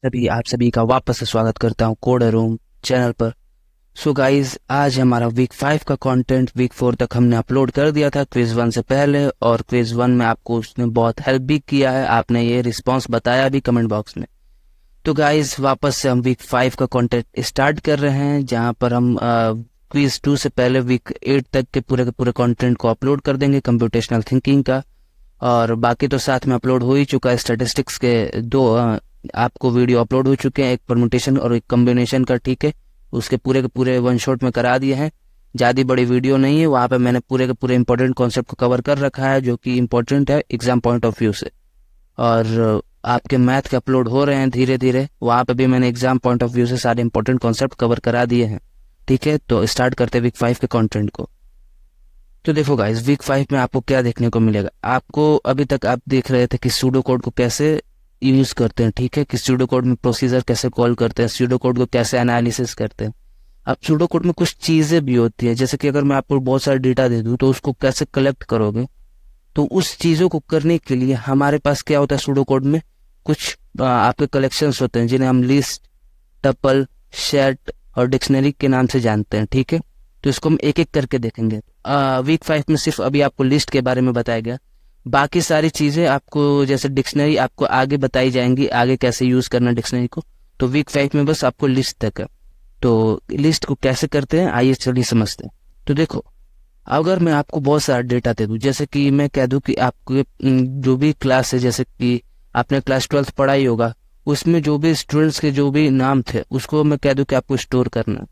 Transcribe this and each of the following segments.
सभी आप सभी का वापस से स्वागत करता हूँ कोडर रूम चैनल पर। सो गाइज, आज हमारा वीक 5 का कंटेंट वीक 4 तक हमने अपलोड कर दिया था क्विज 1 से पहले, और क्विज 1 में आपको उसने बहुत हेल्प भी किया है, आपने ये रिस्पांस बताया भी कमेंट बॉक्स में। तो गाइज, वापस से हम वीक 5 का कंटेंट स्टार्ट कर रहे हैं, जहाँ पर हम क्विज 2 से पहले वीक 8 तक के पूरे कंटेंट को अपलोड कर देंगे कंप्यूटेशनल थिंकिंग का। और बाकी तो साथ में अपलोड हो ही चुका है, स्टैटिस्टिक्स के दो आपको वीडियो अपलोड हो चुके हैं, एक परमुटेशन और एक कॉम्बिनेशन का, ठीक है। उसके पूरे के पूरे वन शॉट में करा दिए हैं, ज़्यादा बड़ी वीडियो नहीं है, वहाँ पे मैंने पूरे के पूरे इंपॉर्टेंट कॉन्सेप्ट को कवर कर रखा है, जो कि इंपॉर्टेंट है एग्जाम पॉइंट ऑफ व्यू से। और आपके मैथ के अपलोड हो रहे हैं धीरे धीरे, वहाँ पे भी मैंने एग्जाम पॉइंट ऑफ व्यू से सारे इंपॉर्टेंट कॉन्सेप्ट कवर करा दिए हैं, ठीक है। तो स्टार्ट करते हैं वीक 5 के कंटेंट को। तो देखो गाइस, वीक 5 में आपको क्या देखने को मिलेगा। आपको अभी तक आप देख रहे थे कि सूडो कोड को कैसे यूज करते हैं, ठीक है, कि सूडो कोड में प्रोसीजर कैसे कॉल करते हैं, सूडो कोड को कैसे एनालिसिस करते हैं। अब सूडो कोड में कुछ चीजें भी होती है, जैसे कि अगर मैं आपको बहुत सारा डेटा दे दूं तो उसको कैसे कलेक्ट करोगे। तो उस चीजों को करने के लिए हमारे पास क्या होता है, सूडो कोड में कुछ आपके कलेक्शंस होते हैं, जिन्हें हम लिस्ट, टपल, सेट और डिक्शनरी के नाम से जानते हैं, ठीक है। तो इसको हम एक एक करके देखेंगे। वीक 5 में सिर्फ अभी आपको लिस्ट के बारे में बताया गया, बाकी सारी चीजें आपको, जैसे डिक्शनरी आपको आगे बताई जाएंगी, आगे कैसे यूज करना डिक्शनरी को। तो वीक 5 में बस आपको लिस्ट तक है। तो लिस्ट को कैसे करते हैं आइए चलिए समझते हैं। तो देखो, अगर मैं आपको बहुत सारा डेटा दे दूं, जैसे कि मैं कह दूं कि आपके जो भी क्लास है, जैसे कि आपने क्लास 12th पढ़ा ही होगा, उसमें जो भी स्टूडेंट्स के जो भी नाम थे उसको मैं कह दूं कि आपको स्टोर करना है।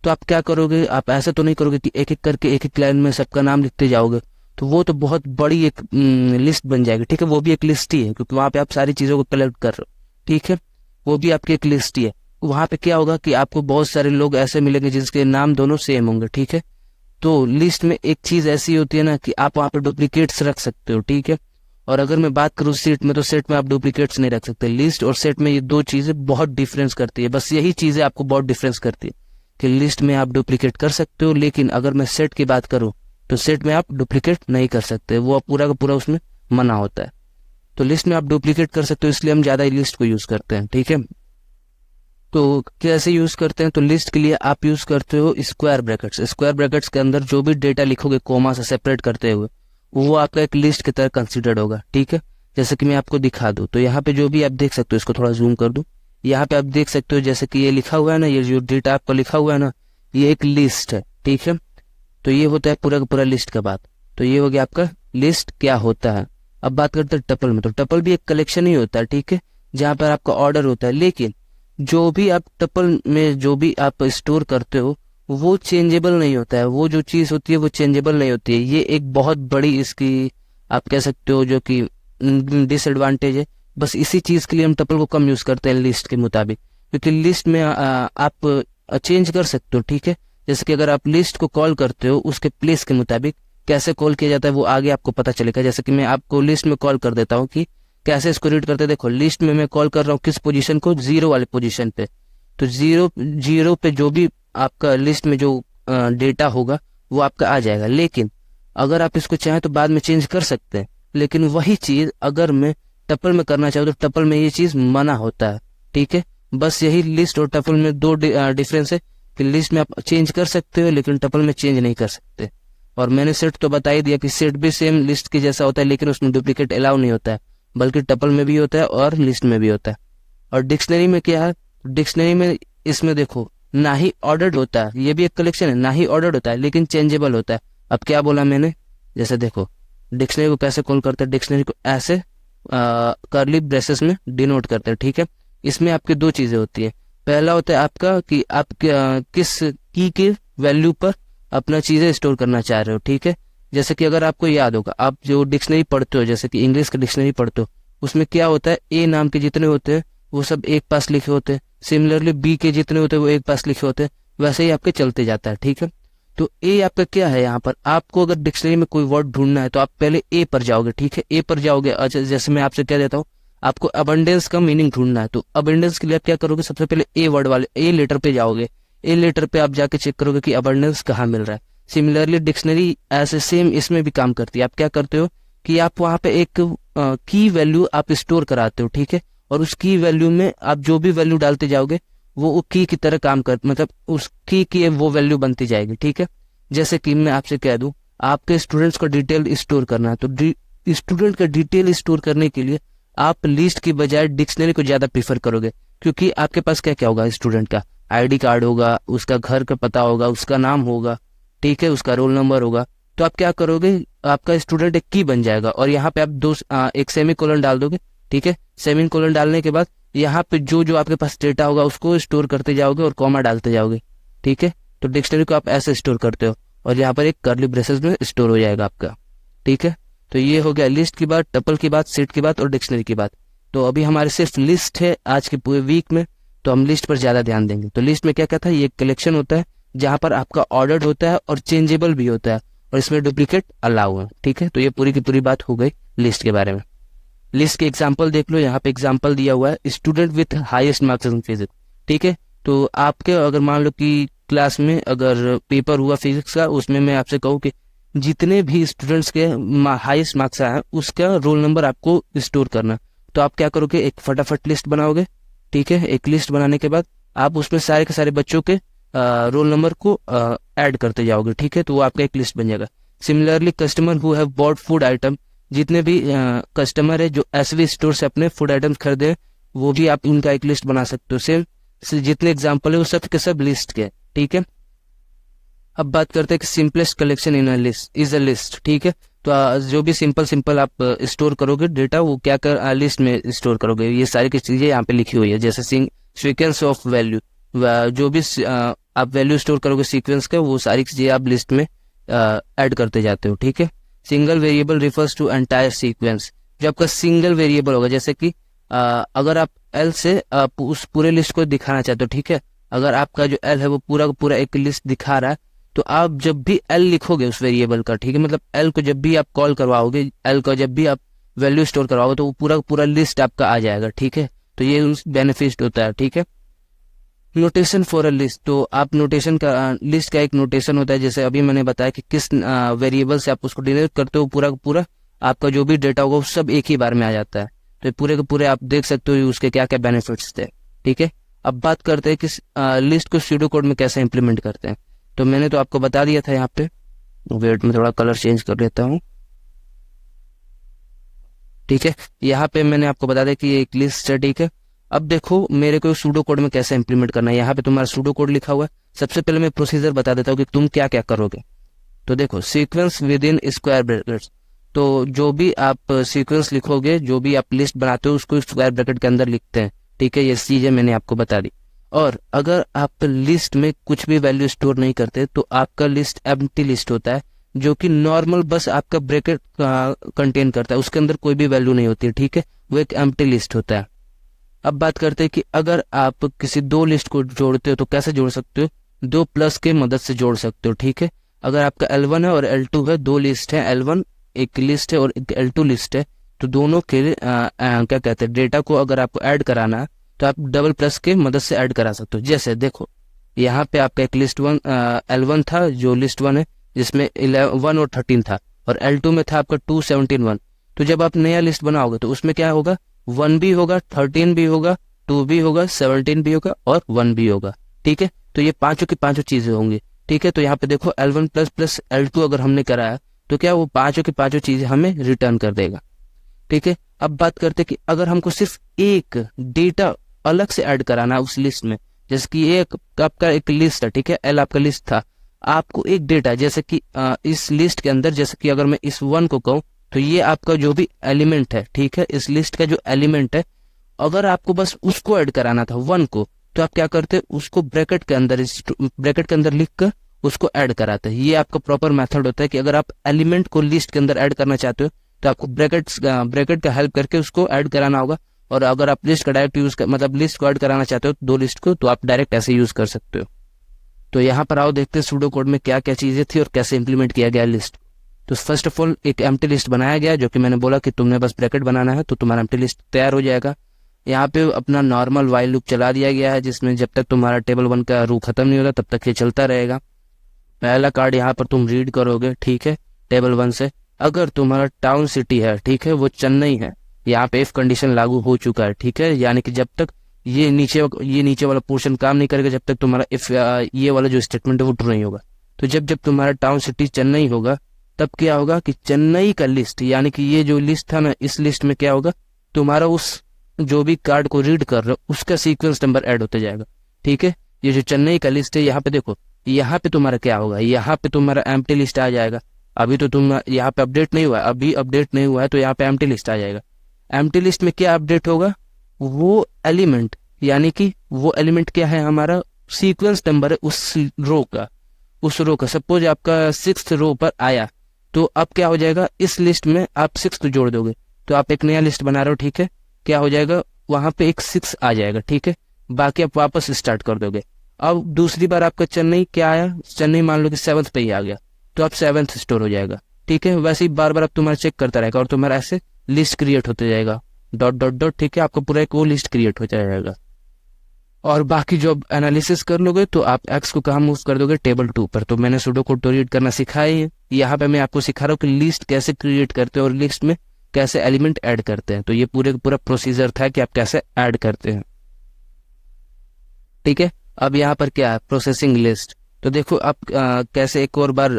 तो आप क्या करोगे, आप ऐसा तो नहीं करोगे कि एक एक करके एक एक लाइन में सबका नाम लिखते जाओगे, तो वो तो बहुत बड़ी एक लिस्ट बन जाएगी, ठीक है। वो भी एक लिस्ट ही है, क्योंकि वहां पे आप सारी चीजों को कलेक्ट कर रहे हो, ठीक है। वो भी आपकी एक लिस्ट ही है। वहां पे क्या होगा कि आपको बहुत सारे लोग ऐसे मिलेंगे जिसके नाम दोनों सेम होंगे, ठीक है। तो लिस्ट में एक चीज ऐसी होती है ना कि आप वहां पे डुप्लीकेट्स रख सकते हो, ठीक है। और अगर मैं बात करूँ सेट में, तो सेट में आप डुप्लीकेट्स नहीं रख सकते। लिस्ट और सेट में ये दो चीजें बहुत डिफरेंस करती है, बस यही चीजें आपको बहुत डिफरेंस करती है कि लिस्ट में आप डुप्लीकेट कर सकते हो, लेकिन अगर मैं सेट की बात करूं तो सेट में आप डुप्लीकेट नहीं कर सकते, वो पूरा का पूरा उसमें मना होता है। तो लिस्ट में आप डुप्लीकेट कर सकते हो, इसलिए हम ज्यादा लिस्ट को यूज करते हैं, ठीक है। तो कैसे यूज करते हैं, तो लिस्ट के लिए आप यूज करते हो स्क्वायर ब्रैकेट्स। स्क्वायर ब्रैकेट्स के अंदर जो भी डेटा लिखोगे कोमा से सेपरेट करते हुए, वो आपका एक लिस्ट की तरह कंसिडर्ड होगा, ठीक है। जैसे कि मैं आपको दिखा दूं, तो यहाँ पे जो भी आप देख सकते हो, इसको थोड़ा जूम कर दूं, यहाँ पे आप देख सकते हो जैसे कि ये लिखा हुआ है ना, ये जो डेटा आपका लिखा हुआ है ना, ये एक लिस्ट है, ठीक है। तो ये होता है पूरा का पूरा लिस्ट का बात। तो ये हो गया आपका लिस्ट क्या होता है। अब बात करते हैं टपल में, तो टपल भी एक कलेक्शन ही होता है, ठीक है, जहां पर आपका ऑर्डर होता है, लेकिन जो भी आप टपल में जो भी आप स्टोर करते हो वो चेंजेबल नहीं होता है। वो जो चीज होती है वो चेंजेबल नहीं होती है। ये एक बहुत बड़ी इसकी आप कह सकते हो जो कि डिसएडवांटेज है। बस इसी चीज के लिए हम टपल को कम यूज करते हैं लिस्ट के मुताबिक, क्योंकि लिस्ट में आप चेंज कर सकते हो, ठीक है। जैसे कि अगर आप लिस्ट को कॉल करते हो उसके प्लेस के मुताबिक कैसे कॉल किया जाता है वो आगे आपको पता चलेगा। जैसे कि मैं आपको लिस्ट में कॉल कर देता हूँ कि कैसे इसको रीड करते हैं। देखो, लिस्ट में मैं कॉल कर रहा हूँ किस पोजीशन को, जीरो वाले पोजीशन पे। तो जीरो जीरो पे जो भी आपका लिस्ट में जो डेटा होगा वो आपका आ जाएगा, लेकिन अगर आप इसको चाहें तो बाद में चेंज कर सकते हैं। लेकिन वही चीज अगर मैं टपल में करना चाहूँ तो टपल में ये चीज मना होता है, ठीक है। बस यही लिस्ट और टपल में दो डिफरेंस है कि लिस्ट में आप चेंज कर सकते हो लेकिन टपल में चेंज नहीं कर सकते। और मैंने सेट तो बता ही दिया कि सेट भी सेम लिस्ट के जैसा होता है, लेकिन उसमें डुप्लीकेट अलाउ नहीं होता है, बल्कि टपल में भी होता है और लिस्ट में भी होता है। और डिक्शनरी में क्या है, डिक्शनरी में इसमें देखो ना ही ऑर्डर्ड होता है, ये भी एक कलेक्शन है, ना ही ऑर्डर्ड होता है लेकिन चेंजेबल होता है। अब क्या बोला मैंने, जैसे देखो डिक्शनरी को कैसे कॉल करते हैं, डिक्शनरी को ऐसे कर्ली ब्रेसेस में डिनोट करते हैं, ठीक है। इसमें आपकी दो चीजें होती है। पहला होता है आपका कि आप किस की के वैल्यू पर अपना चीजें स्टोर करना चाह रहे हो, ठीक है। जैसे कि अगर आपको याद होगा, आप जो डिक्शनरी पढ़ते हो, जैसे कि इंग्लिश का डिक्शनरी पढ़ते हो, उसमें क्या होता है, ए नाम के जितने होते हैं वो सब एक पास लिखे होते हैं। सिमिलरली बी के जितने होते हैं वो एक पास लिखे होते हैं। वैसे ही आपके चलते जाता है, ठीक है। तो ए आपका क्या है, यहाँ पर आपको अगर डिक्शनरी में कोई वर्ड ढूंढना है तो आप पहले ए पर जाओगे, ठीक है। ए पर जाओगे। अच्छा, जैसे मैं आपसे कह देता हूँ आपको अबंडेंस का मीनिंग ढूंढना है, तो अबंडेंस के लिए आप क्या करोगे, सबसे पहले ए वर्ड वाले ए लेटर पे जाओगे। ए लेटर पे आप जाके चेक करोगे कि अबंडेंस कहाँ मिल रहा है। सिमिलरली डिक्शनरी ऐसे सेम इसमें भी काम करती है। आप क्या करते हो कि आप वहां पे एक की वैल्यू आप स्टोर कराते हो, ठीक है। और उस की वैल्यू में आप जो भी वैल्यू डालते जाओगे वो की की तरह काम कर, मतलब उस की वो वैल्यू बनती जाएगी। ठीक है, जैसे कि मैं आपसे कह दूं आपके स्टूडेंट्स का डिटेल स्टोर करना है, तो स्टूडेंट का डिटेल स्टोर करने के लिए आप लिस्ट की बजाय डिक्शनरी को ज्यादा प्रीफर करोगे, क्योंकि आपके पास क्या क्या होगा, स्टूडेंट का आईडी कार्ड होगा, उसका घर का पता होगा, उसका नाम होगा, ठीक है, उसका रोल नंबर होगा। तो आप क्या करोगे, आपका स्टूडेंट एक की बन जाएगा और यहाँ पे आप एक सेमी कोलन डाल दोगे। ठीक है, सेमी कोलन डालने के बाद यहाँ पे जो जो आपके पास डेटा होगा उसको स्टोर करते जाओगे और कॉमा डालते जाओगे। ठीक है, तो डिक्शनरी को आप ऐसे स्टोर करते हो और यहाँ पर एक कर्ली ब्रेसेस में स्टोर हो जाएगा आपका। ठीक है, तो ये हो गया लिस्ट की बात, टपल की बात, सेट की बात और डिक्शनरी की बात। तो अभी हमारे सिर्फ लिस्ट है आज के पूरे वीक में, तो हम लिस्ट पर ज्यादा ध्यान देंगे। तो लिस्ट में क्या क्या था, ये कलेक्शन होता है जहां पर आपका ऑर्डर्ड होता है और चेंजेबल भी होता है और इसमें डुप्लीकेट अलाउ है। ठीक है, तो ये पूरी की पूरी बात हो गई लिस्ट के बारे में। लिस्ट के एग्जाम्पल देख लो, यहाँ पे एग्जाम्पल दिया हुआ है student with highest marks in physics. ठीक है, तो आपके अगर मान लो कि क्लास में अगर पेपर हुआ फिजिक्स का, उसमें मैं आपसे कहूँ कि जितने भी स्टूडेंट्स के हाईएस्ट मार्क्स आए उसका रोल नंबर आपको स्टोर करना। तो आप क्या करोगे, एक फटाफट लिस्ट बनाओगे। ठीक है, एक लिस्ट बनाने के बाद आप उसमें सारे के सारे बच्चों के रोल नंबर को ऐड करते जाओगे। ठीक है, तो वो आपका एक लिस्ट बन जाएगा। Similarly customer who have bought food item, जितने भी कस्टमर है जो एसवी स्टोर से अपने फूड आइटम्स खरीदे वो भी आप उनका एक लिस्ट बना सकते हो। सेम जितने एग्जाम्पल है वो सब के सब लिस्ट के। ठीक है, अब बात करते हैं कि simplest collection in a list is a list. ठीक है, तो जो भी सिंपल आप स्टोर करोगे डेटा वो क्या कर लिस्ट में स्टोर करोगे, ये सारी की चीजें यहाँ पे लिखी हुई है। जैसे सीक्वेंस ऑफ वैल्यू, जो भी आप वैल्यू स्टोर करोगे सीक्वेंस का, वो सारी चीजें आप लिस्ट में ऐड करते जाते हो। ठीक है, single variable refers to entire sequence, जो आपका सिंगल वेरिएबल होगा, जैसे कि अगर आप एल से उस पूरे लिस्ट को दिखाना चाहते हो। ठीक है, अगर आपका जो एल है वो पूरा का पूरा एक लिस्ट दिखा रहा है, तो आप जब भी एल लिखोगे उस वेरिएबल का, ठीक है, मतलब एल को जब भी आप कॉल करवाओगे, एल का जब भी आप वैल्यू स्टोर करवाओगे तो वो पूरा पूरा लिस्ट आपका आ जाएगा। ठीक है, तो ये बेनिफिट होता है। ठीक है, नोटेशन फॉर अ लिस्ट, तो आप नोटेशन का लिस्ट का एक नोटेशन होता है, जैसे अभी मैंने बताया कि किस वेरिएबल से आप उसको डिनोट करते हो, पूरा पूरा आपका जो भी डेटा होगा वो सब एक ही बार में आ जाता है। तो पूरे के पूरे आप देख सकते हो उसके क्या क्या बेनिफिट्स थे। ठीक है, अब बात करते हैं कि लिस्ट को स्यूडो कोड में कैसे इंप्लीमेंट करते हैं। तो मैंने तो आपको बता दिया था यहाँ पे, वेट में थोड़ा कलर चेंज कर लेता हूँ। ठीक है, यहाँ पे मैंने आपको बता दिया कि ये एक लिस्ट है। ठीक है, अब देखो मेरे को सूडो कोड में कैसे इंप्लीमेंट करना है। यहाँ पे तुम्हारा सूडो कोड लिखा हुआ है। सबसे पहले मैं प्रोसीजर बता देता हूँ कि तुम क्या क्या करोगे। तो देखो, sequence with in square brackets, तो जो भी आप सीक्वेंस लिखोगे, जो भी आप लिस्ट बनाते हो उसको स्क्वायर ब्रैकेट के अंदर लिखते हैं। ठीक है, ये चीजें मैंने आपको बता दी। और अगर आप लिस्ट में कुछ भी वैल्यू स्टोर नहीं करते तो आपका लिस्ट एम्प्टी लिस्ट होता है, जो कि नॉर्मल बस आपका ब्रैकेट कंटेन करता है, उसके अंदर कोई भी वैल्यू नहीं होती है। ठीक है, वो एक एम्प्टी लिस्ट होता है। अब बात करते हैं कि अगर आप किसी दो लिस्ट को जोड़ते हो तो कैसे जोड़ सकते हो, दो प्लस के मदद से जोड़ सकते हो। ठीक है, अगर आपका L1 है और L2 है, दो लिस्ट है, L1 एक लिस्ट है और एक L2 लिस्ट है, तो दोनों के क्या कहते हैं डेटा को अगर आपको ऐड कराना है तो आप डबल प्लस के मदद से ऐड करा सकते हो। जैसे देखो यहाँ पे आपका एक लिस्ट L1 था, जो लिस्ट 1 है जिसमें 11 और 13 था, और L2 में था आपका 2, 17, 1। तो जब आप नया लिस्ट बनाओगे तो उसमें क्या होगा, 1 भी होगा, 13 भी होगा, 2 भी होगा, 17 भी होगा और 1 भी होगा। ठीक है, तो ये पांचों की पांचों चीजें होंगी। ठीक है, तो यहाँ पे देखो L1 प्लस प्लस L2 अगर हमने कराया तो क्या वो पांचों की पांचों चीजें हमें रिटर्न कर देगा। ठीक है, अब बात करते कि अगर हमको सिर्फ एक डेटा अलग से ऐड कराना है उस लिस्ट में, जैसे कि एक आपका एक लिस्ट है, ठीक है, L आपका लिस्ट था, आपको एक डेटा जैसे कि इस लिस्ट के अंदर, जैसे कि अगर मैं इस 1 को कहूँ तो ये आपका जो भी एलिमेंट है, ठीक है, इस लिस्ट का जो एलिमेंट है, अगर आपको बस उसको ऐड कराना था 1 को, तो आप क्या करते, उसको ब्रैकेट के अंदर लिख कर उसको ऐड कराते हैं। ये आपका प्रॉपर मेथड होता है कि अगर आप एलिमेंट को लिस्ट के अंदर ऐड करना चाहते हो तो आपको ब्रैकेट का हेल्प करके उसको ऐड कराना होगा, और अगर आप लिस्ट का डायरेक्ट यूज मतलब लिस्ट को ऐड कराना चाहते हो दो लिस्ट को, तो आप डायरेक्ट ऐसे यूज कर सकते हो। तो यहाँ पर आओ देखते हैं सूडो कोड में क्या क्या चीजें थी और कैसे इंप्लीमेंट किया गया लिस्ट। तो फर्स्ट ऑफ ऑल एक एम्प्टी लिस्ट बनाया गया, जो कि मैंने बोला कि तुमने बस ब्रैकेट बनाना है तो तुम्हारा एम्प्टी लिस्ट तैयार हो जाएगा। यहाँ पे अपना नॉर्मल वाइल लूप चला दिया गया है, जिसमें जब तक तुम्हारा टेबल 1 का रू खत्म नहीं होता तब तक ये चलता रहेगा। पहला कार्ड यहाँ पर तुम रीड करोगे, ठीक है, टेबल 1 से। अगर तुम्हारा टाउन सिटी है, ठीक है, वो चेन्नई है, यहाँ पे इफ कंडीशन लागू हो चुका है, ठीक है। यानी कि जब तक ये नीचे वाला पोर्शन काम नहीं करेगा, जब तक तुम्हारा इफ ये वाला जो स्टेटमेंट है वो ट्रू नहीं होगा। तो जब जब तुम्हारा टाउन सिटी चेन्नई होगा, तब क्या होगा कि चेन्नई का लिस्ट, यानी कि ये जो लिस्ट था ना, इस लिस्ट में क्या होगा, तुम्हारा उस जो भी कार्ड को रीड कर रहे हो उसका सीक्वेंस नंबर ऐड होते जाएगा, ठीक है। ये जो चेन्नई का लिस्ट है, यहाँ पे देखो, यहाँ पे तुम्हारा क्या होगा, यहाँ पे तुम्हारा एम्प्टी लिस्ट आ जाएगा। अभी तो तुम यहाँ पे अपडेट नहीं हुआ है, अभी अपडेट नहीं हुआ है, तो यहाँ पे एम्प्टी लिस्ट आ जाएगा। एम्प्टी लिस्ट में क्या अपडेट होगा, वो एलिमेंट, यानी कि वो एलिमेंट क्या है, हमारा सीक्वेंस नंबर है उस रो का। सपोज आपका 6th रो पर आया, तो अब क्या हो जाएगा, इस लिस्ट में आप 6 जोड़ दोगे, तो आप एक नया लिस्ट बना रहे हो, ठीक है। क्या हो जाएगा, वहां पे एक 6 आ जाएगा, ठीक है। बाकी आप वापस स्टार्ट कर दोगे। अब दूसरी बार आपका चेन्नई क्या आया, चेन्नई मान लो कि 7th पे ही आ गया, तो अब 7th स्टोर हो जाएगा, ठीक है। वैसे ही बार बार अब तुम्हारा चेक करता रहेगा और तुम्हारा ऐसे लिस्ट क्रिएट होते जाएगा, डॉट डॉट डॉट, ठीक है। आपको पूरा एक वो लिस्ट क्रिएट हो जाएगा। और बाकी जो एनालिसिस कर लोगे, तो आप एक्स को कहाँ मूव कर दोगे, टेबल 2 पर। तो मैंने सुडो कोड रीड करना सिखाया है, यहाँ पे मैं आपको सिखा रहा हूँ कि लिस्ट कैसे क्रिएट करते हैं और लिस्ट में कैसे एलिमेंट ऐड करते हैं। तो ये पूरा प्रोसीजर था कि आप कैसे ऐड करते हैं, ठीक है। अब यहाँ पर क्या है, प्रोसेसिंग लिस्ट। तो देखो आप कैसे एक और बार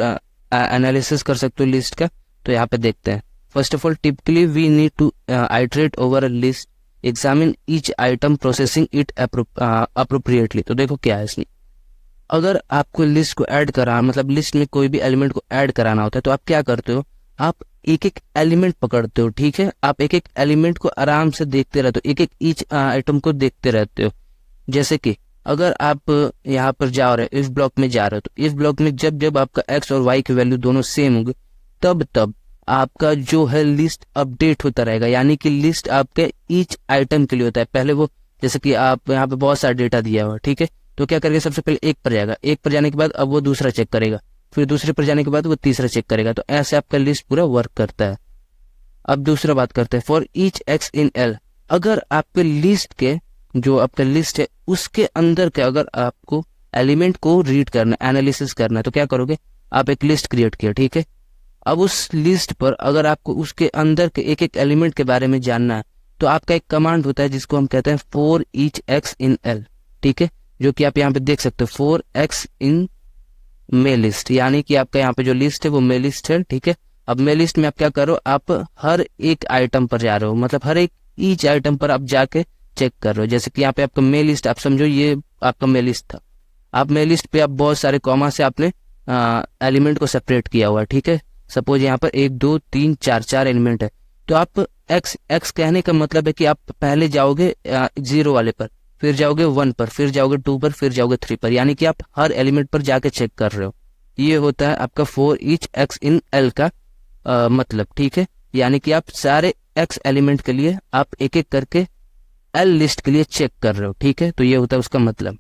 एनालिसिस कर सकते हो लिस्ट का। तो यहाँ पे देखते हैं। First of all, typically we need to iterate over a list, examine each item, processing it appropriately. तो देखो क्या है इसमें, अगर आपको लिस्ट को ऐड करा, मतलब लिस्ट में कोई भी एलिमेंट को ऐड कराना होता है, तो आप क्या करते हो, आप एक एक एलिमेंट पकड़ते हो, ठीक है। आप एक एक एलिमेंट को आराम से देखते रहते हो, एक एक ईच आइटम को देखते रहते हो। जैसे कि अगर आप यहाँ पर जा रहे हो, इफ ब्लॉक में जा रहे हो, तो इफ ब्लॉक में जब जब आपका एक्स और वाई की वैल्यू दोनों सेम होंगे, तब तब आपका जो है लिस्ट अपडेट होता रहेगा। यानी कि लिस्ट आपके ईच आइटम के लिए होता है। पहले वो, जैसे कि आप यहाँ पे बहुत सारा डेटा दिया हुआ, ठीक है, तो क्या करेगा, सबसे पहले एक पर जाएगा, एक पर जाने के बाद अब वो दूसरा चेक करेगा, फिर दूसरे पर जाने के बाद वो तीसरा चेक करेगा। तो ऐसे आपका लिस्ट पूरा वर्क करता है। अब दूसरा बात करते हैं, for each x in L. अगर आपके लिस्ट के, जो आपका लिस्ट है उसके अंदर के, अगर आपको एलिमेंट को रीड करना, एनालिसिस करना है, तो क्या करोगे, आप एक लिस्ट क्रिएट किया, ठीक है। अब उस लिस्ट पर अगर आपको उसके अंदर के एक एक एलिमेंट के बारे में जानना है, तो आपका एक कमांड होता है जिसको हम कहते हैं for each x in L, ठीक है, जो कि आप यहाँ पे देख सकते हो, for x in may list. यानी कि आपका यहाँ पे जो लिस्ट है वो मे लिस्ट है, ठीक है। अब मे लिस्ट में आप क्या करो, आप हर एक आइटम पर जा रहे हो, मतलब हर एक ईच आइटम पर आप जाके चेक कर रहे हो। जैसे कि यहाँ पे आपका मे लिस्ट, आप समझो ये आपका मे लिस्ट था, आप मे लिस्ट पे आप बहुत सारे कॉमा से आपने एलिमेंट को सेपरेट किया हुआ है, ठीक है। सपोज यहाँ पर 1 2 3 4 एलिमेंट है, तो आप एक्स कहने का मतलब है कि आप पहले जाओगे 0 वाले पर, फिर जाओगे 1 पर, फिर जाओगे 2 पर, फिर जाओगे 3 पर। यानी कि आप हर एलिमेंट पर जाके चेक कर रहे हो। ये होता है आपका for each x in L का मतलब, ठीक है। यानी कि आप सारे एक्स एलिमेंट के लिए आप एक एक करके एल लिस्ट के लिए चेक कर रहे हो, ठीक है। तो ये होता है उसका मतलब।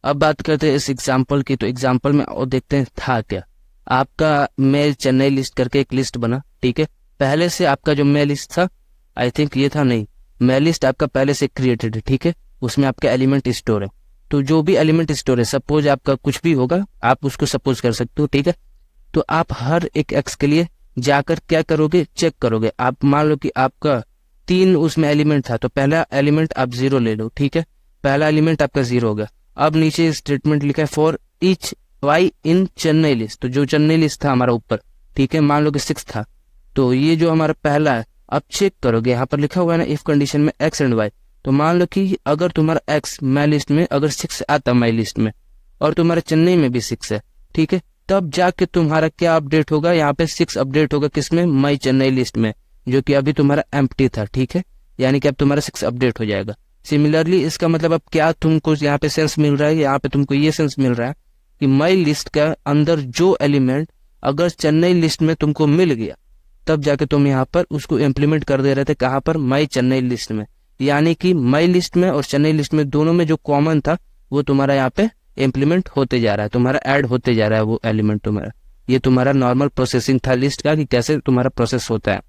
अब बात करते हैं इस एग्जाम्पल की। तो एग्जाम्पल में और देखते हैं था क्या। आपका मेल चेन्नई लिस्ट करके एक लिस्ट बना, ठीक है। पहले से आपका जो मेल लिस्ट था, आई थिंक ये था, नहीं, मेल लिस्ट आपका पहले से क्रिएटेड है, ठीक है। उसमें आपका एलिमेंट स्टोर है। तो जो भी एलिमेंट स्टोर है, सपोज आपका कुछ भी होगा, आप उसको सपोज कर सकते हो, ठीक है। तो आप हर एक एक्स के लिए जाकर क्या करोगे, चेक करोगे। आप मान लो कि आपका 3 उसमें एलिमेंट था, तो पहला एलिमेंट आप 0 ले लो, ठीक है। पहला एलिमेंट आपका 0 हो गया। अब नीचे स्टेटमेंट लिखा है for each y in Chennai list. तो जो चेन्नई लिस्ट था हमारा ऊपर, ठीक है, मान लो कि 6 था, तो ये जो हमारा पहला है, अब चेक करोगे, यहाँ पर लिखा हुआ है ना इफ कंडीशन में एक्स एंड वाई। तो मान लो कि अगर तुम्हारा एक्स माई लिस्ट में अगर 6 आता माई लिस्ट में, और तुम्हारा चेन्नई में भी 6 है, ठीक है, तब जाके तुम्हारा क्या अपडेट होगा, यहाँ पे 6 अपडेट होगा किसमें, माई चेन्नई लिस्ट में, जो कि अभी तुम्हारा एम्प्टी था, ठीक है। यानी कि अब तुम्हारा 6 अपडेट हो जाएगा। सिमिलरली इसका मतलब अब क्या तुमको यहाँ पे सेंस मिल रहा है, यहाँ पे तुमको ये सेंस मिल रहा है कि माई लिस्ट का अंदर जो एलिमेंट अगर चेन्नई लिस्ट में तुमको मिल गया, तब जाके तुम यहाँ पर उसको इम्प्लीमेंट कर दे रहे थे, कहाँ पर, माई चेन्नई लिस्ट में। यानी कि माई लिस्ट में और चेन्नई लिस्ट में दोनों में जो कॉमन था वो तुम्हारा यहाँ पे इम्प्लीमेंट होते जा रहा है, तुम्हारा ऐड होते जा रहा है वो एलिमेंट तुम्हारा। ये तुम्हारा नॉर्मल प्रोसेसिंग था लिस्ट का, कि कैसे तुम्हारा प्रोसेस होता है।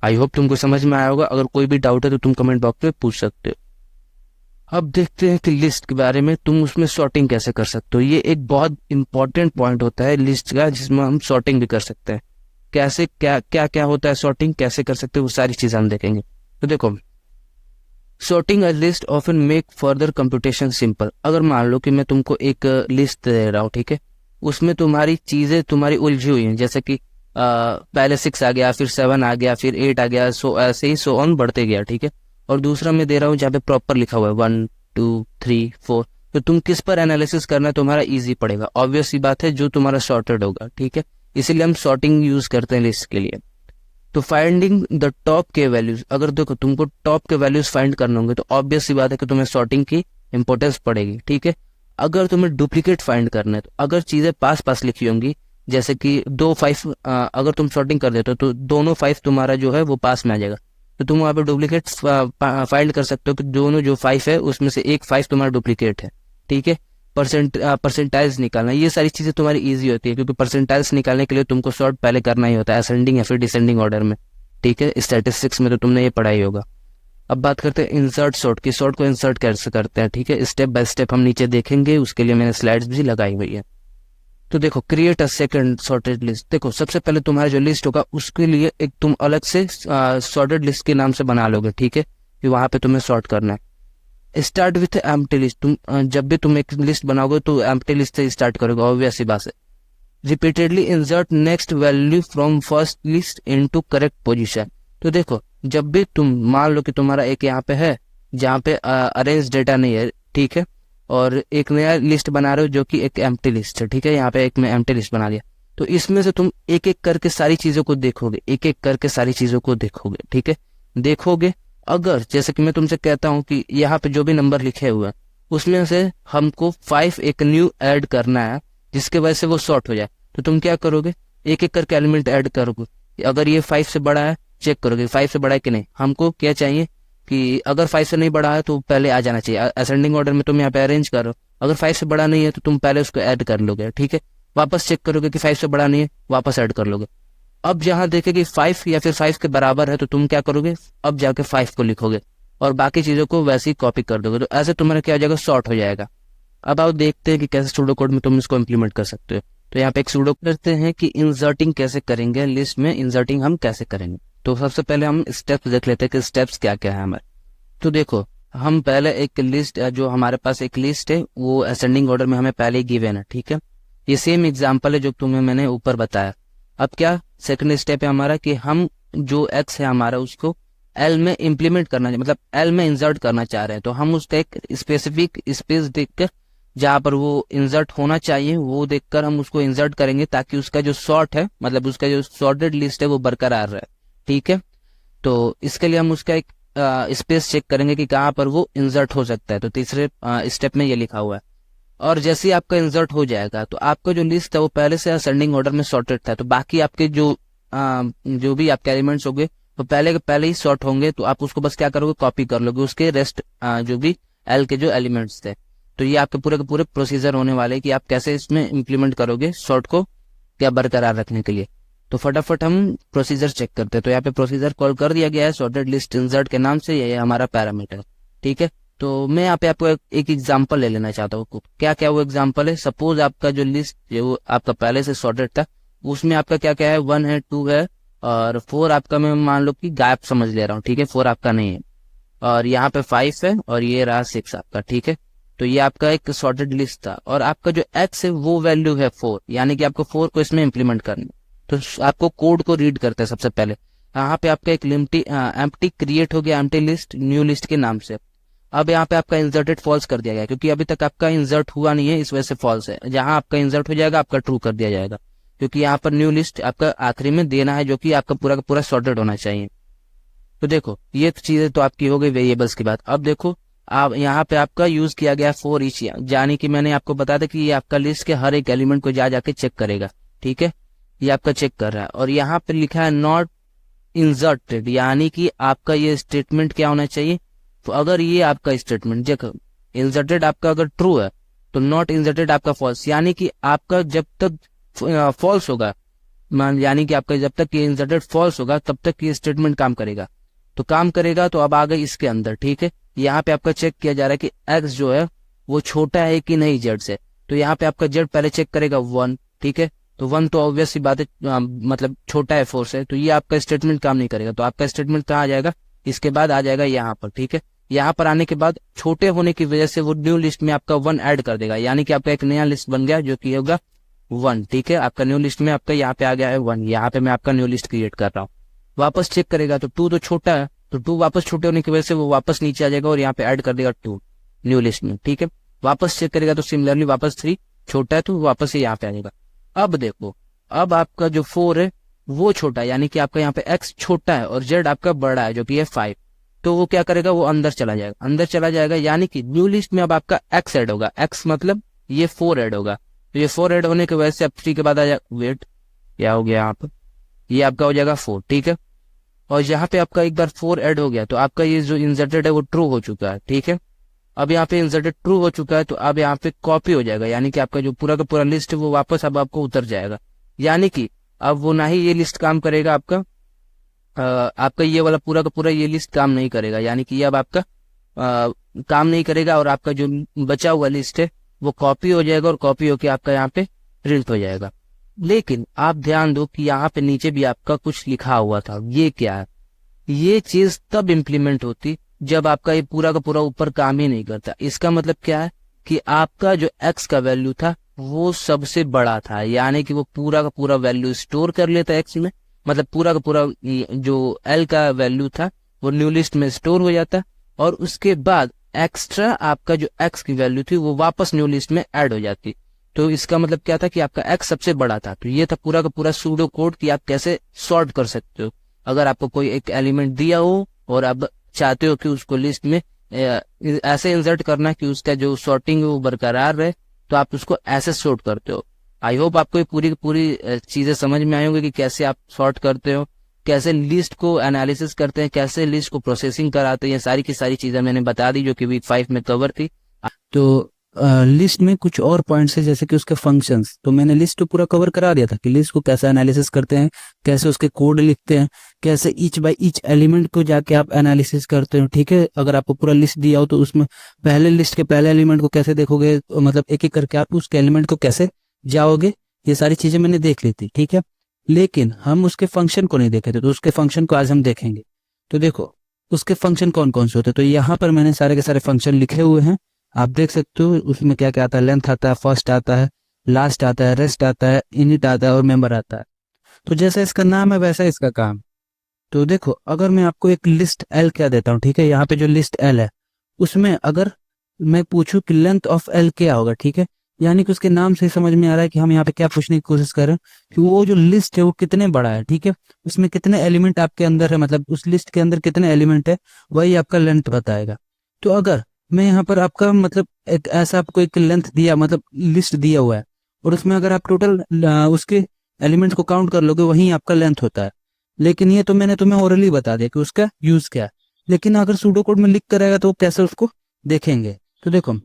आई होप तुमको समझ में आया होगा। अगर कोई भी डाउट है तो तुम कमेंट बॉक्स में पूछ सकते हो। अब देखते हैं कि लिस्ट के बारे में, तुम उसमें सॉर्टिंग कैसे कर सकते हो। ये एक बहुत इंपॉर्टेंट पॉइंट होता है लिस्ट का, जिसमें हम सॉर्टिंग भी कर सकते हैं। कैसे क्या क्या क्या होता है सॉर्टिंग, कैसे कर सकते हो, वो सारी चीजें हम देखेंगे। तो देखो, sorting a list often make further computation simple. अगर मान लो कि मैं तुमको एक लिस्ट दे रहा हूँ, ठीक है, उसमें तुम्हारी चीजें तुम्हारी उलझी हुई हैं, जैसे कि पहले 6 आ गया, फिर 7 आ गया, फिर 8 आ गया, सो ऐसे ही सो ऑन बढ़ते गया, ठीक है। और दूसरा मैं दे रहा हूँ जहाँ पे प्रॉपर लिखा हुआ है 1 2 3 4, तो तुम किस पर एनालिसिस करना तुम्हारा इजी पड़ेगा, ऑब्वियस सी बात है जो तुम्हारा सॉर्टेड होगा, ठीक है। इसीलिए हम सॉर्टिंग यूज करते हैं लिस्ट के लिए। तो फाइंडिंग द टॉप के वैल्यूज, अगर देखो तुमको टॉप के वैल्यूज फाइंड करने होंगे तो ऑब्वियस सी बात है कि तुम्हें सॉर्टिंग की इंपॉर्टेंस पड़ेगी, ठीक है। अगर तुम्हें डुप्लीकेट फाइंड करना है, तो अगर चीजें पास पास लिखी होंगी, जैसे कि 2 5, अगर तुम सॉर्टिंग कर देते हो तो दोनों 5 तुम्हारा जो है वो पास में आ जाएगा, तो तुम वहां पे डुप्लीकेट फाइंड कर सकते हो कि दोनों जो 5 है उसमें से एक 5 तुम्हारा डुप्लीकेट है, ठीक है। परसेंटाइज निकालना, ये सारी चीजें तुम्हारी इजी होती है, क्योंकि परसेंटाइज निकालने के लिए तुमको सॉर्ट पहले करना ही होता है असेंडिंग या फिर डिसेंडिंग ऑर्डर में, ठीक है। स्टैटिस्टिक्स में तो तुमने ये पढ़ा ही होगा। अब बात करते हैं इंसर्ट सॉर्ट की, सॉर्ट को इंसर्ट कैसे करते हैं, ठीक है, स्टेप बाय स्टेप हम नीचे देखेंगे, उसके लिए मैंने स्लाइड्स भी लगाई हुई है। तो देखो, create a second sorted list. देखो, सबसे पहले तुम्हारा जो लिस्ट होगा उसके लिए एक तुम अलग से सॉर्टेड लिस्ट के नाम से बना लोगे, ठीक है, कि वहां पे तुम्हें सॉर्ट करना है। Start with empty list. तुम जब भी तुम एक लिस्ट बनाओगे तो एम्प्टी लिस्ट से स्टार्ट करोगे, ऑब्वियस सी बात है। Repeatedly insert next value from first list into correct position. तो देखो, जब भी तुम मान लो कि तुम्हारा एक यहाँ पे है जहाँ पे अरेंज डेटा नहीं है, ठीक है, और एक नया लिस्ट बना रहे हो जो कि एक एम्प्टी लिस्ट है, ठीक है, यहाँ पे एक मैं एम्प्टी लिस्ट बना लिया, तो इसमें से तुम एक एक करके सारी चीजों को देखोगे, एक एक करके सारी चीजों को देखोगे, ठीक है, देखोगे। अगर जैसे कि मैं तुमसे कहता हूं कि यहाँ पे जो भी नंबर लिखे हुए हैं उसमें से हमको 5 एक न्यू ऐड करना है जिसके वजह से वो शॉर्ट हो जाए, तो तुम क्या करोगे, एक एक करके एलिमेंट ऐड करोगे। अगर ये 5 से बड़ा है चेक करोगे 5 से बड़ा है कि नहीं। हमको क्या चाहिए कि अगर 5 से नहीं बड़ा है तो पहले आ जाना चाहिए, असेंडिंग ऑर्डर में तुम यहाँ पे अरेंज करो। अगर 5 से बड़ा नहीं है तो तुम पहले उसको ऐड कर लोगे, ठीक है। वापस चेक करोगे कि 5 से बड़ा नहीं है, वापस ऐड कर लोगे। अब जहां देखे कि 5 या फिर 5 के बराबर है तो तुम क्या करोगे, अब जाके 5 को लिखोगे और बाकी चीजों को वैसे ही कॉपी कर दोगे, तो ऐसे तुम्हारा क्या हो जाएगा, शॉर्ट हो जाएगा। अब आओ देखते हैं कि कैसे सूडो कोड में तुम इसको इम्प्लीमेंट कर सकते हो। तो यहाँ पे एक सूडो करते हैं कि इंसर्टिंग कैसे करेंगे, लिस्ट में इंसर्टिंग हम कैसे करेंगे। तो सबसे पहले हम स्टेप्स देख लेते हैं कि स्टेप्स क्या क्या है हमारे। तो देखो, हम पहले एक लिस्ट, जो हमारे पास एक लिस्ट है वो असेंडिंग ऑर्डर में हमें पहले ही गिवन है, ठीक है। ये सेम एग्जाम्पल है जो तुम्हें मैंने ऊपर बताया। अब क्या सेकंड स्टेप है हमारा कि हम जो एक्स है हमारा उसको एल में इंप्लीमेंट करना, मतलब एल में इंसर्ट करना चाह रहे हैं, तो हम उसका एक स्पेसिफिक स्पेस देखकर जहां पर वो इंसर्ट होना चाहिए वो देखकर हम उसको इंसर्ट करेंगे, ताकि उसका जो सॉर्ट है, मतलब उसका जो सॉर्टेड लिस्ट है वो बरकरार रहे, ठीक है। तो इसके लिए हम उसका एक स्पेस चेक करेंगे कि कहाँ पर वो इंसर्ट हो सकता है। तो तीसरे स्टेप में ये लिखा हुआ है। और जैसे ही आपका इंसर्ट हो जाएगा तो आपका जो लिस्ट है वो पहले से असेंडिंग ऑर्डर में सॉर्टेड था, तो बाकी आपके जो भी आपके एलिमेंट्स होंगे तो पहले के पहले ही सॉर्ट होंगे, तो आप उसको बस क्या करोगे, कॉपी कर लोगे उसके रेस्ट जो भी एल के जो एलिमेंट्स थे। तो ये आपके पूरे के पूरे प्रोसीजर होने वाले कि आप कैसे इसमें इंप्लीमेंट करोगे सॉर्ट को क्या बरकरार रखने के लिए। तो फटाफट हम प्रोसीजर चेक करते हैं। तो यहाँ पे प्रोसीजर कॉल कर दिया गया है सॉर्टेड लिस्ट इंसर्ट के नाम से, ये हमारा पैरामीटर, ठीक है। तो मैं यहाँ पे आपको एक एग्जांपल ले लेना चाहता हूँ। क्या क्या वो एग्जांपल है, सपोज आपका जो लिस्ट जो आपका पहले से सॉर्टेड था उसमें आपका क्या क्या है, 1 है, 2 है और 4 आपका मैं मान लो कि गायब समझ ले रहा हूँ, ठीक है, 4 आपका नहीं है। और यहाँ पे 5 है और ये रहा 6 आपका, ठीक है। तो ये आपका एक सॉर्टेड लिस्ट था और आपका जो एक्स है वो वैल्यू है 4, यानी कि आपको 4 को इसमें इंप्लीमेंट करना। तो आपको कोड को रीड करते हैं सबसे पहले। यहाँ पे आपका एक एम्प्टी क्रिएट हो गया, एम्प्टी लिस्ट न्यू लिस्ट के नाम से। अब यहाँ पे आपका इंसर्टेड फॉल्स कर दिया गया क्योंकि अभी तक आपका इंसर्ट हुआ नहीं है, इस वजह से फॉल्स है। जहां आपका इंसर्ट हो जाएगा आपका ट्रू कर दिया जाएगा, क्योंकि यहाँ पर न्यू लिस्ट आपका आखिरी में देना है जो कि आपका पूरा का पूरा सॉर्टेड होना चाहिए। तो देखो, ये चीजें तो आपकी हो गई वेरिएबल्स की बात। अब देखो, आप यहाँ पे आपका यूज किया गया फॉर ईच, यानी कि मैंने आपको बता दिया कि ये आपका लिस्ट के हर एक एलिमेंट को जाके चेक करेगा, ठीक है। ये आपका चेक कर रहा है और यहाँ पे लिखा है नॉट इंसर्टेड, यानी कि आपका ये स्टेटमेंट क्या होना चाहिए। तो अगर ये आपका स्टेटमेंट देखो, इंसर्टेड आपका अगर ट्रू है तो नॉट इंसर्टेड आपका फॉल्स, यानी कि आपका जब तक फॉल्स होगा, यानी कि आपका जब तक ये इंसर्टेड फॉल्स होगा तब तक ये स्टेटमेंट काम करेगा। तो काम करेगा तो अब आ गए इसके अंदर, ठीक है। यहाँ पे आपका चेक किया जा रहा है कि एक्स जो है वो छोटा है कि नहीं जेड से। तो यहाँ पे आपका जेड पहले चेक करेगा 1, ठीक है। तो 1 तो ऑब्वियस सी बात है, मतलब छोटा है 4 से, तो ये आपका स्टेटमेंट काम नहीं करेगा। तो आपका स्टेटमेंट कहाँ आ जाएगा, इसके बाद आ जाएगा यहाँ पर, ठीक है। यहाँ पर आने के बाद छोटे होने की वजह से वो न्यू लिस्ट में आपका 1 ऐड कर देगा, यानी कि आपका एक नया लिस्ट बन गया जो कि होगा 1, ठीक है। आपका न्यू लिस्ट में आपका यहाँ पे आ गया है 1, यहाँ पे मैं आपका न्यू लिस्ट क्रिएट कर रहा हूँ। वापस चेक करेगा तो 2 तो छोटा है, तो 2 वापस छोटे होने की वजह से वो वापस नीचे आ जाएगा और यहाँ पे ऐड कर देगा 2 न्यू लिस्ट में, ठीक है। वापस चेक करेगा तो सिमिलरली वापस 3 छोटा है तो वापस से यहाँ पे आ जाएगा। अब देखो, अब आपका जो 4 है वो छोटा है, यानी कि आपका यहाँ पे x छोटा है और z आपका बड़ा है जो कि है 5, तो वो क्या करेगा, वो अंदर चला जाएगा, अंदर चला जाएगा, यानी कि न्यू लिस्ट में अब आपका x ऐड होगा, x मतलब ये 4 ऐड होगा। तो ये 4 ऐड होने की वजह से अब 3 के बाद आ जाएगा, वेट क्या हो गया यहाँ पर, ये आपका हो जाएगा 4, ठीक है। और यहाँ पे आपका एक बार 4 ऐड हो गया तो आपका ये जो इंसर्टेड है वो ट्रू हो चुका है, ठीक है। अब यहाँ पे इंसर्टेड ट्रू हो चुका है तो अब यहाँ पे कॉपी हो जाएगा, यानी कि आपका जो पूरा का पूरा लिस्ट है वो वापस अब आपको उतर जाएगा, यानी कि अब वो ना ही ये लिस्ट काम करेगा आपका, आपका ये वाला पूरा का पूरा ये लिस्ट काम नहीं करेगा, यानी कि ये अब आपका काम नहीं करेगा और आपका जो बचा हुआ लिस्ट है वो कॉपी हो जाएगा और कॉपी होके आपका यहाँ पे प्रिंट हो जाएगा। लेकिन आप ध्यान दो कि यहाँ पे नीचे भी आपका कुछ लिखा हुआ था, ये क्या है, ये चीज तब इम्प्लीमेंट होती जब आपका ये पूरा का पूरा ऊपर काम ही नहीं करता। इसका मतलब क्या है कि आपका जो x का वैल्यू था वो सबसे बड़ा था, यानी कि वो पूरा का पूरा वैल्यू स्टोर कर लेता x में, मतलब पूरा का पूरा जो l का वैल्यू था वो न्यू लिस्ट में स्टोर हो जाता और उसके बाद एक्स्ट्रा आपका जो x की वैल्यू थी वो वापस न्यू लिस्ट में ऐड हो जाती। तो इसका मतलब क्या था कि आपका x सबसे बड़ा था। तो ये था पूरा का पूरा सूडो कोड कि आप कैसे सॉर्ट कर सकते हो। अगर आपको कोई एक एलिमेंट दिया हो और आप चाहते हो कि उसको लिस्ट में ऐसे इंसर्ट करना कि उसका जो सॉर्टिंग है वो बरकरार रहे, तो आप उसको ऐसे सॉर्ट करते हो। आई होप आपको ये पूरी पूरी चीजें समझ में आई होंगी कि कैसे आप सॉर्ट करते हो, कैसे लिस्ट को एनालिसिस करते हैं, कैसे लिस्ट को प्रोसेसिंग कराते हैं। ये सारी की सारी चीजें मैंने बता दी जो कि वीक 5 में कवर थी। तो लिस्ट में कुछ और पॉइंट्स है जैसे कि उसके फंक्शंस, तो मैंने लिस्ट तो पूरा कवर करा दिया था कि लिस्ट को कैसे एनालिसिस करते हैं, कैसे उसके कोड लिखते हैं, कैसे ईच बाय ईच एलिमेंट को जाके आप एनालिसिस करते हो, ठीक है। अगर आपको पूरा लिस्ट दिया हो तो उसमें पहले लिस्ट के पहले एलिमेंट को कैसे देखोगे, मतलब एक एक करके आप उसके एलिमेंट को कैसे जाओगे, ये सारी चीजें मैंने देख ली थी, ठीक है। लेकिन हम उसके फंक्शन को नहीं देखे थे, तो उसके फंक्शन को आज हम देखेंगे। तो देखो उसके फंक्शन कौन कौन से होते हैं, तो यहाँ पर मैंने सारे के सारे फंक्शन लिखे हुए हैं, आप देख सकते हो। उसमें क्या क्या आता है, लेंथ आता है, फर्स्ट आता है, लास्ट आता है, रेस्ट आता है, इनिट आता है और मेंबर आता है। तो जैसा इसका नाम है वैसा इसका काम। तो देखो अगर मैं आपको एक लिस्ट एल क्या देता हूँ, ठीक है, यहाँ पे जो लिस्ट एल है उसमें अगर मैं पूछूं कि लेंथ ऑफ एल क्या होगा, ठीक है, यानी कि उसके नाम से समझ में आ रहा है कि हम यहाँ पे क्या पूछने की कोशिश कर रहे हैं कि वो जो लिस्ट है वो कितने बड़ा है, ठीक है, उसमें कितने एलिमेंट आपके अंदर है, मतलब उस लिस्ट के अंदर कितने एलिमेंट है वही आपका लेंथ बताएगा। तो अगर मैं यहाँ पर आपका मतलब एक ऐसा आपको एक लेंथ दिया, मतलब लिस्ट दिया हुआ है और उसमें अगर आप टोटल उसके एलिमेंट्स को काउंट कर लोगे वही आपका लेंथ होता है। लेकिन ये तो मैंने तुम्हें ओरली बता दिया कि उसका यूज क्या है, लेकिन अगर सूडो कोड में लिख कर आएगा तो कैसे उसको देखेंगे। तो देखो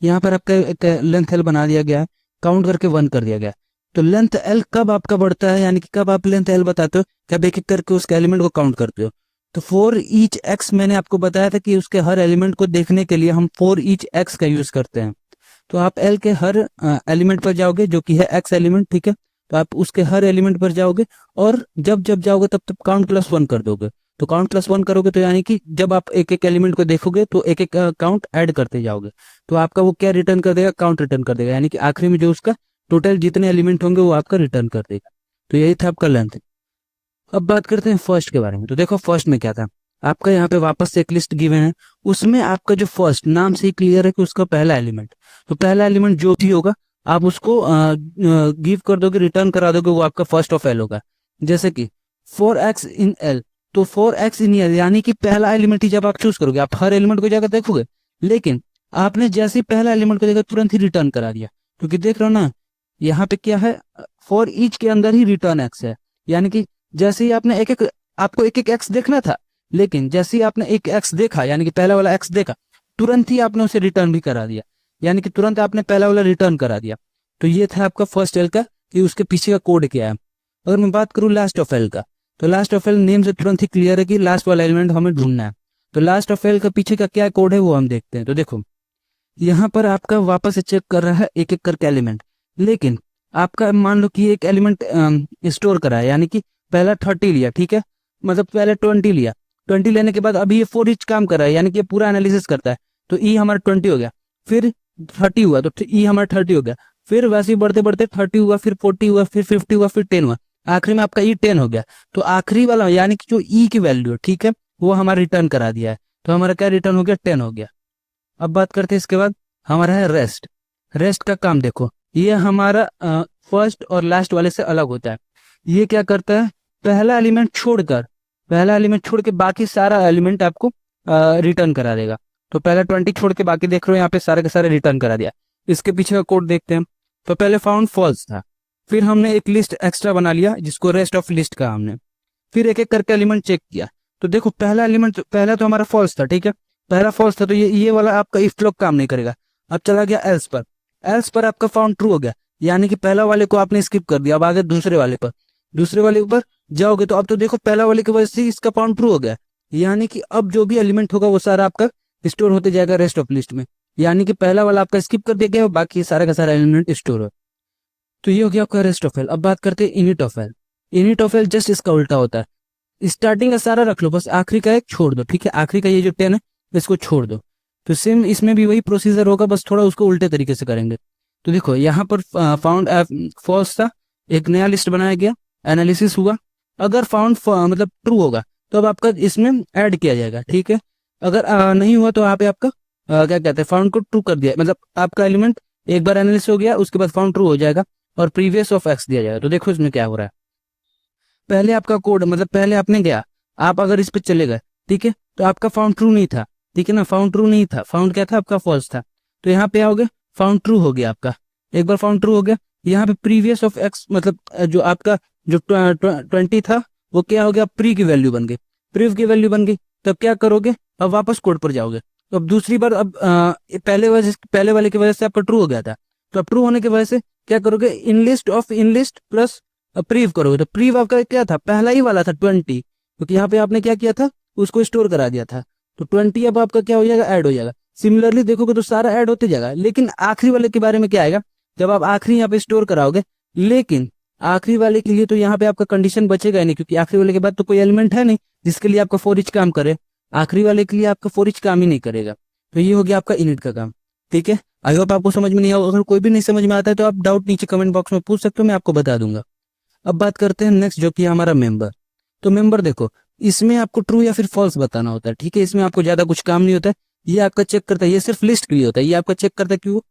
यहाँ पर आपका एक लेंथ एल बना दिया गया है, काउंट करके 1 कर दिया गया। तो लेंथ एल कब आपका बढ़ता है, यानी कि कब आप लेंथ एल बताते हो, कब एक एक करके उसके एलिमेंट को काउंट करते हो। तो फॉर ईच एक्स मैंने आपको बताया था कि उसके हर एलिमेंट को देखने के लिए हम फॉर ईच एक्स का यूज करते हैं। तो आप एल के हर एलिमेंट पर जाओगे जो कि है एक्स एलिमेंट, ठीक है, तो आप उसके हर एलिमेंट पर जाओगे और जब जब जाओगे तब तब काउंट प्लस 1 कर दोगे। तो काउंट प्लस 1 करोगे तो यानी कि जब आप एक एक एलिमेंट को देखोगे तो एक एक काउंट ऐड करते जाओगे, तो आपका वो क्या रिटर्न कर देगा, काउंट रिटर्न कर देगा, यानी कि आखिरी में जो उसका टोटल जितने एलिमेंट होंगे वो आपका रिटर्न कर देगा। तो यही था आपका लेंथ। अब बात करते हैं फर्स्ट के बारे में। तो देखो फर्स्ट में क्या था, आपका यहाँ पे वापस से एक लिस्ट गिवन है, उसमें आपका जो फर्स्ट नाम से ही क्लियर है कि उसका पहला एलिमेंट, तो पहला एलिमेंट जो भी होगा आप उसको गिव कर दोगे, रिटर्न करा दोगे, वो आपका फर्स्ट ऑफ एल होगा। जैसे कि फॉर एक्स इन एल, तो फॉर एक्स इन एल यानी कि पहला एलिमेंट ही जब आप चूज करोगे आप हर एलिमेंट को जाकर देखोगे, लेकिन आपने जैसे ही पहला एलिमेंट को देखा तुरंत ही रिटर्न करा दिया, क्योंकि देख रहे हो ना यहाँ पे क्या है, फॉर ईच के अंदर ही रिटर्न एक्स है, यानी कि जैसे ही आपने आपको एक एक एक्स देखना था, लेकिन जैसे ही आपने एक एक्स देखा यानी कि पहला वाला एक्स देखा, तुरंत ही आपने उसे रिटर्न भी करा दिया, यानी कि तुरंत आपने पहला वाला रिटर्न करा दिया। तो ये था आपका फर्स्ट एल का कि उसके पीछे का कोड क्या है। अगर मैं बात करूं लास्ट ऑफ एल का, तो लास्ट ऑफ एल नेम से तुरंत ही क्लियर है कि लास्ट वाला एलिमेंट हमें ढूंढना है। तो लास्ट ऑफ एल का पीछे का क्या कोड है वो हम देखते हैं। तो देखो यहाँ पर आपका वापस से चेक कर रहा है एक एक करके एलिमेंट, लेकिन आपका मान लो कि एक एलिमेंट स्टोर करा है, यानी कि पहला 30 लिया, ठीक है, मतलब पहले 20 लिया, 20 लेने के बाद अभी ये फॉर ईच काम कर रहा है, यानी कि ये पूरा एनालिसिस करता है, तो ई हमारा 20 हो गया, फिर 30 हुआ तो ई हमारा 30 हो गया, फिर वैसे ही बढ़ते बढ़ते 30 हुआ, फिर 40 हुआ, फिर 50 हुआ, फिर 10 हुआ, आखिरी में आपका ई 10 हो गया। तो आखिरी वाला यानी कि जो ई की वैल्यू है, ठीक है, वो हमारा रिटर्न करा दिया है, तो हमारा क्या रिटर्न हो गया, 10 हो गया। अब बात करते हैं इसके बाद हमारा है रेस्ट। रेस्ट का काम देखो, ये हमारा फर्स्ट और लास्ट वाले से अलग होता है। ये क्या करता है, पहला एलिमेंट छोड़ के बाकी सारा एलिमेंट आपको रिटर्न करा देगा। तो पहला 20 छोड़ के बाकी देख रहे हो यहाँ पे सारे के सारे रिटर्न करा दिया। इसके पीछे का कोड देखते हैं। तो पहले फाउंड फॉल्स था, फिर हमने एक लिस्ट एक्स्ट्रा बना लिया जिसको रेस्ट ऑफ लिस्ट कहा हमने, फिर एक एक करके एलिमेंट चेक किया। तो देखो पहला एलिमेंट, पहला तो हमारा फॉल्स था, ठीक है, पहला फॉल्स था, तो ये वाला आपका इफ ब्लॉक काम नहीं करेगा। अब चला गया एल्स पर, एल्स पर आपका फाउंड ट्रू हो गया, यानी कि पहला वाले को आपने स्किप कर दिया, अब आगे दूसरे वाले पर, दूसरे वाले ऊपर जाओगे तो अब तो देखो पहला वाले की वजह से इसका फाउंड ट्रू हो गया, यानी कि अब जो भी एलिमेंट होगा वो सारा आपका स्टोर होते जाएगा रेस्ट ऑफ लिस्ट में, यानी कि पहला वाला आपका स्किप कर दिया गया और बाकी सारा का सारा एलिमेंट स्टोर हो। तो ये हो गया आपका रेस्ट ऑफ एल। अब बात करते हैं init of L. Init of L just इसका उल्टा होता है, स्टार्टिंग का सारा रख लो, बस आखिरी का एक छोड़ दो, ठीक है, आखिरी का ये जो 10 है इसको छोड़ दो। तो सेम इसमें भी वही प्रोसीजर होगा, बस थोड़ा उसको उल्टे तरीके से करेंगे। तो देखो यहाँ पर फाउंड फॉल्स था, एक नया लिस्ट बनाया गया, एनालिसिस हुआ, अगर फाउंड मतलब ट्रू होगा तो अब आपका इसमें ऐड किया जाएगा, ठीक है, अगर नहीं हुआ तो यहाँ पे आपका क्या कहते हैं, फाउंड को ट्रू कर दिया, मतलब आपका एलिमेंट एक बार एनालिसिस हो गया उसके बाद फाउंड ट्रू हो जाएगा और प्रीवियस ऑफ एक्स दिया जाएगा। तो देखो इसमें क्या हो रहा है, पहले आपका कोड मतलब पहले आपने गया, आप अगर इस पे चले गए, ठीक है, तो आपका फाउंड ट्रू नहीं था, ठीक है ना, फाउंड ट्रू नहीं था, फाउंड क्या था आपका फॉल्स था, तो यहाँ पे आओगे फाउंड ट्रू हो गया आपका, एक बार फाउंड ट्रू हो गया, यहाँ पे प्रीवियस ऑफ एक्स मतलब जो आपका जो 20 था वो क्या हो गया, प्री की वैल्यू बन गई, प्रीव की वैल्यू बन गई। तब क्या करोगे, अब वापस कोड पर जाओगे, तो अब दूसरी बार अब पहले वाले की वजह से आपका ट्रू हो गया था, तो अब ट्रू होने की वजह से क्या करोगे, इन लिस्ट प्लस प्रीव करोगे। तो प्रीव आपका क्या था, पहला ही वाला था 20, क्योंकि यहाँ पे आपने क्या किया था, उसको स्टोर करा दिया था, तो 20 अब आपका क्या हो जाएगा, ऐड हो जाएगा। सिमिलरली देखोगे तो सारा ऐड होते जाएगा, लेकिन आखिरी वाले के बारे में क्या आएगा, जब आप आखिरी यहाँ पे स्टोर कराओगे, लेकिन आखिरी वाले के लिए तो यहाँ पे आपका कंडीशन बचेगा ही नहीं, क्योंकि आखिरी वाले के बाद तो कोई एलिमेंट है नहीं जिसके लिए आपका फॉर ईच काम करे, आखिरी वाले के लिए आपका फॉर ईच काम ही नहीं करेगा। तो ये हो गया आपका इनिट का काम, ठीक है। आई होप आपको समझ में नहीं आया, अगर कोई भी नहीं समझ में आता है तो आप डाउट नीचे कमेंट बॉक्स में पूछ सकते हो, मैं आपको बता दूंगा। अब बात करते हैं नेक्स्ट, जो कि हमारा मेंबर। तो मेंबर देखो, इसमें आपको ट्रू या फिर फॉल्स बताना होता है, ठीक है, इसमें आपको ज्यादा कुछ काम नहीं होता है, ये आपका चेक करता है, ये सिर्फ लिस्ट के लिए होता है, ये आपका चेक करता है कि वो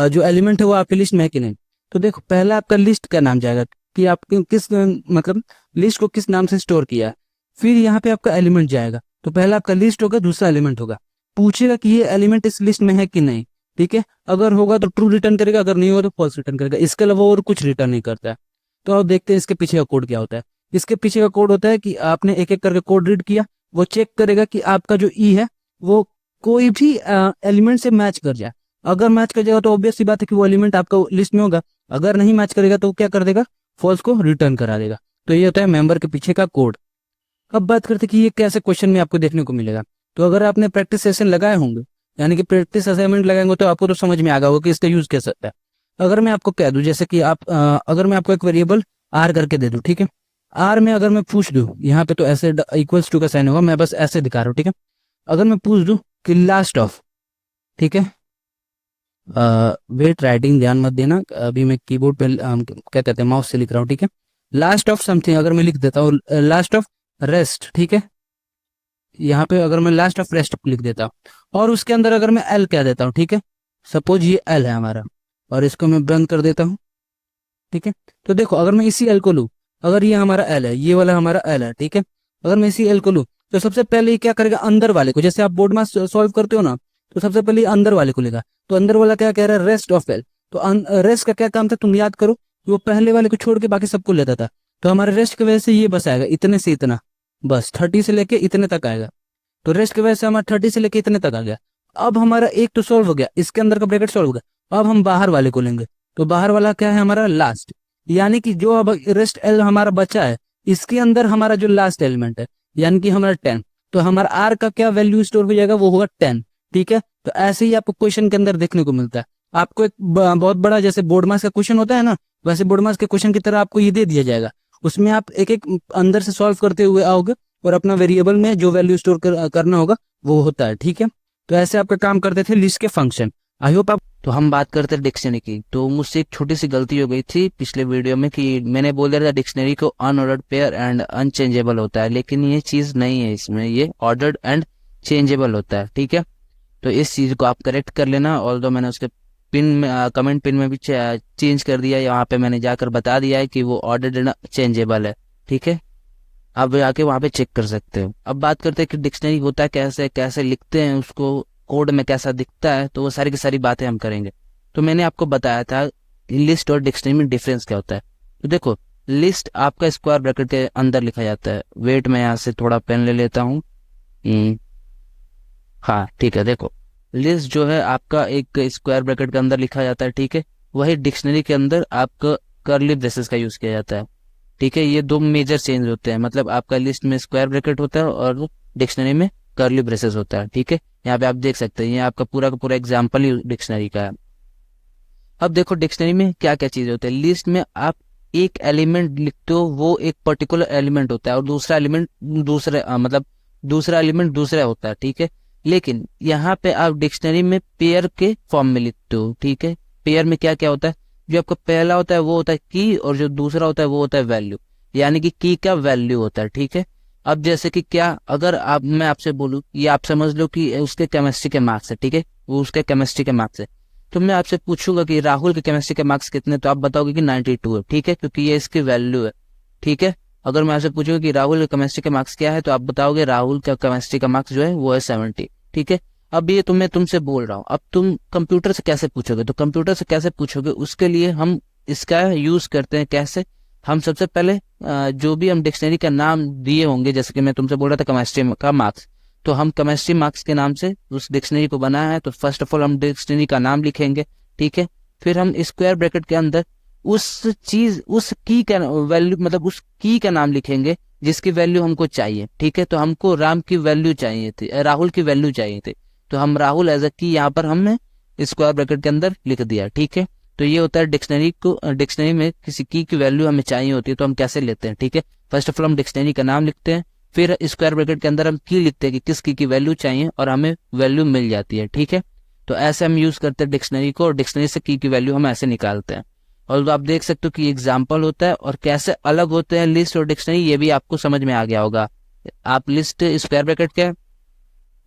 जो एलिमेंट है वो आपकी लिस्ट में है कि नहीं। तो देखो पहला आपका लिस्ट का नाम जाएगा कि आप किस मतलब लिस्ट को किस नाम से स्टोर किया है, फिर यहाँ पे आपका एलिमेंट जाएगा, तो पहला आपका लिस्ट होगा, दूसरा एलिमेंट होगा, पूछेगा कि ये एलिमेंट इस लिस्ट में है कि नहीं, ठीक है, अगर होगा तो ट्रू रिटर्न करेगा, अगर नहीं होगा तो फॉल्स रिटर्न करेगा, इसके अलावा और कुछ रिटर्न नहीं करता है। तो आप देखते हैं इसके पीछे का कोड क्या होता है। इसके पीछे का कोड होता है कि आपने एक एक करके कोड रीड किया, वो चेक करेगा कि आपका जो ई है वो कोई भी एलिमेंट से मैच कर जाए, अगर मैच कर जाएगा तो ऑब्वियस सी बात है कि वो एलिमेंट आपका लिस्ट में होगा, अगर नहीं मैच करेगा तो क्या कर देगा, फॉल्स को रिटर्न करा देगा। तो ये होता है मेंबर के पीछे का कोड। अब बात करते हैं कि ये कैसे क्वेश्चन में आपको देखने को मिलेगा। तो अगर आपने प्रैक्टिस सेशन लगाए होंगे, यानी कि प्रैक्टिस असाइनमेंट लगाएंगे, तो आपको तो समझ में आ गया होगा कि इसका यूज कैसे होता है। अगर मैं आपको कह दूं, जैसे कि आप अगर मैं आपको एक वेरिएबल आर करके दे दूं, ठीक है, आर में अगर मैं पूछ दूं, यहाँ पे तो ऐसे इक्वल्स टू का साइन होगा, मैं बस ऐसे दिखा रहा हूँ, ठीक है, अगर मैं पूछ दूं कि लास्ट ऑफ, ठीक है, वेट राइटिंग ध्यान मत देना, अभी मैं कीबोर्ड पे क्या कहते हैं माउस से लिख रहा हूँ, ठीक है, लास्ट ऑफ समथिंग अगर मैं लिख देता हूँ, लास्ट ऑफ रेस्ट, ठीक है, यहाँ पे अगर मैं लास्ट ऑफ रेस्ट लिख देता हूँ और उसके अंदर अगर मैं एल कह देता हूँ, ठीक है, सपोज ये एल है हमारा और इसको मैं बंद कर देता हूँ, ठीक है, तो देखो अगर मैं इसी एल को लूँ, अगर ये हमारा एल है, ये वाला हमारा एल है, ठीक है, अगर मैं इसी एल को लूँ तो सबसे पहले ये क्या करेगा, अंदर वाले को, जैसे आप बोर्ड में सॉल्व करते हो ना, तो सबसे पहले ये अंदर वाले को लेगा, तो अंदर वाला क्या कह रहा है, रेस्ट ऑफ एल, तो रेस्ट का क्या काम था तुम याद करो, वो पहले वाले को छोड़ के बाकी सबको लेता था, तो हमारे रेस्ट की वजह से ये बस आएगा इतने से इतना, बस 30 से लेके इतने तक आएगा, तो रेस्ट की वजह से हमारा 30 से लेके इतने तक आ गया। अब हमारा एक तो सॉल्व हो गया, इसके अंदर का ब्रैकेट सॉल्व हो गया, अब हम बाहर वाले को लेंगे, तो बाहर वाला क्या है हमारा लास्ट, यानी कि जो अब रेस्ट एल हमारा बचा है इसके अंदर हमारा जो लास्ट एलिमेंट है यानी कि हमारा 10, तो हमारा आर का क्या वैल्यू स्टोर हो जाएगा, वो होगा 10, ठीक है। तो ऐसे ही आपको क्वेश्चन के अंदर देखने को मिलता है, आपको एक बहुत बड़ा जैसे बोर्ड मार्क्स का क्वेश्चन होता है ना, वैसे बोर्ड मार्क्स के क्वेश्चन की तरह आपको ये दे दिया जाएगा। उसमें आप एक एक अंदर से सॉल्व करते हुए आओगे और अपना वेरिएबल में जो वैल्यू स्टोर करना होगा वो होता है, ठीक है। तो ऐसे आपका काम करते थे लिस्ट के फंक्शन। आई होप आप। तो हम बात करते हैं डिक्शनरी की। तो मुझसे एक छोटी सी गलती हो गई थी पिछले वीडियो में कि मैंने बोल दिया था डिक्शनरी को अनऑर्डर्ड पेयर एंड अनचेंजेबल होता है, लेकिन ये चीज नहीं है, इसमें ये ऑर्डर्ड एंड चेंजेबल होता है, ठीक है। तो इस चीज को आप करेक्ट कर लेना। ऑल्दो मैंने उसके पिन में कमेंट पिन में भी चेंज कर दिया है, यहाँ पे मैंने जाकर बता दिया है कि वो ऑर्डर्ड एंड चेंजेबल है, ठीक है। आप जाके वहाँ पे चेक कर सकते हो। अब बात करते हैं कि डिक्शनरी होता है कैसे, कैसे लिखते हैं उसको, कोड में कैसा दिखता है, तो वो सारी की सारी बातें हम करेंगे। तो मैंने आपको बताया था लिस्ट और डिक्शनरी में डिफरेंस क्या होता है। तो देखो, लिस्ट आपका स्क्वायर ब्रैकेट के अंदर लिखा जाता है। वेट, मैं यहाँ से थोड़ा पेन ले लेता हूँ। हाँ ठीक है, देखो लिस्ट जो है आपका एक स्क्वायर ब्रैकेट के अंदर लिखा जाता है, ठीक है। वही डिक्शनरी के अंदर आपका कर्ली ब्रेसेस का यूज किया जाता है, ठीक है। ये दो मेजर चेंज होते हैं, मतलब आपका लिस्ट में स्क्वायर ब्रैकेट होता है और डिक्शनरी में कर्ली ब्रेसेस होता है, ठीक है। यहाँ पे आप देख सकते हैं, ये आपका पूरा का पूरा एग्जाम्पल ही डिक्शनरी का है। अब देखो डिक्शनरी में क्या क्या चीज होते हैं। लिस्ट में आप एक एलिमेंट लिखते हो, वो एक पर्टिकुलर एलिमेंट होता है, और दूसरा एलिमेंट मतलब दूसरा एलिमेंट दूसरा होता है, ठीक है। लेकिन यहाँ पे आप डिक्शनरी में पेयर के फॉर्म में लिखते हो, ठीक है। पेयर में क्या क्या होता है, जो आपका पहला होता है वो होता है की, और जो दूसरा होता है वो होता है वैल्यू, यानी कि की का वैल्यू होता है, ठीक है। अब जैसे कि क्या, अगर आप मैं आपसे बोलूं, ये आप समझ लो कि उसके केमिस्ट्री के मार्क्स है, ठीक है, वो उसके केमिस्ट्री के मार्क्स है। तो मैं आपसे पूछूंगा कि राहुल के केमिस्ट्री के मार्क्स कितने, तो आप बताओगे कि 92 है, ठीक है, क्योंकि ये इसकी वैल्यू है, ठीक है। अगर मैं आपसे पूछूंगा कि राहुल के केमिस्ट्री के मार्क्स क्या है, तो आप बताओगे राहुल का केमिस्ट्री का मार्क्स जो है वो है 70, ठीक है। अब ये मैं तुमसे बोल रहा हूँ, अब तुम कंप्यूटर से कैसे पूछोगे, तो कंप्यूटर से कैसे पूछोगे, उसके लिए हम इसका यूज करते हैं। कैसे, हम सबसे पहले जो भी हम डिक्शनरी का नाम दिए होंगे, जैसे कि मैं तुमसे बोल रहा था केमिस्ट्री का मार्क्स, तो हम केमिस्ट्री मार्क्स के नाम से उस डिक्शनरी को बनाया है। तो फर्स्ट ऑफ ऑल हम डिक्शनरी का नाम लिखेंगे, ठीक है। फिर हम स्क्वायर ब्रैकेट के अंदर उस की का वैल्यू, मतलब उस की का नाम लिखेंगे जिसकी वैल्यू हमको चाहिए, ठीक है। तो हमको राम की वैल्यू चाहिए थी, राहुल की वैल्यू चाहिए थी, तो हम राहुल एज अ की यहाँ पर हमने स्क्वायर ब्रैकेट के अंदर लिख दिया, ठीक है। तो ये होता है डिक्शनरी में किसी की वैल्यू हमें चाहिए होती है, तो हम कैसे लेते हैं, ठीक है। फर्स्ट ऑफ ऑल हम डिक्शनरी का नाम लिखते हैं, फिर स्क्वायर ब्रैकेट के अंदर हम की लिखते हैं कि किस की वैल्यू चाहिए, और हमें वैल्यू मिल जाती है, ठीक है। तो ऐसे हम यूज करते हैं डिक्शनरी को, और डिक्शनरी से की वैल्यू हम ऐसे निकालते हैं। और तो आप देख सकते हो कि एग्जाम्पल होता है, और कैसे अलग होते हैं लिस्ट और डिक्शनरी, ये भी आपको समझ में आ गया होगा। आप लिस्ट स्क्वायर ब्रैकेट के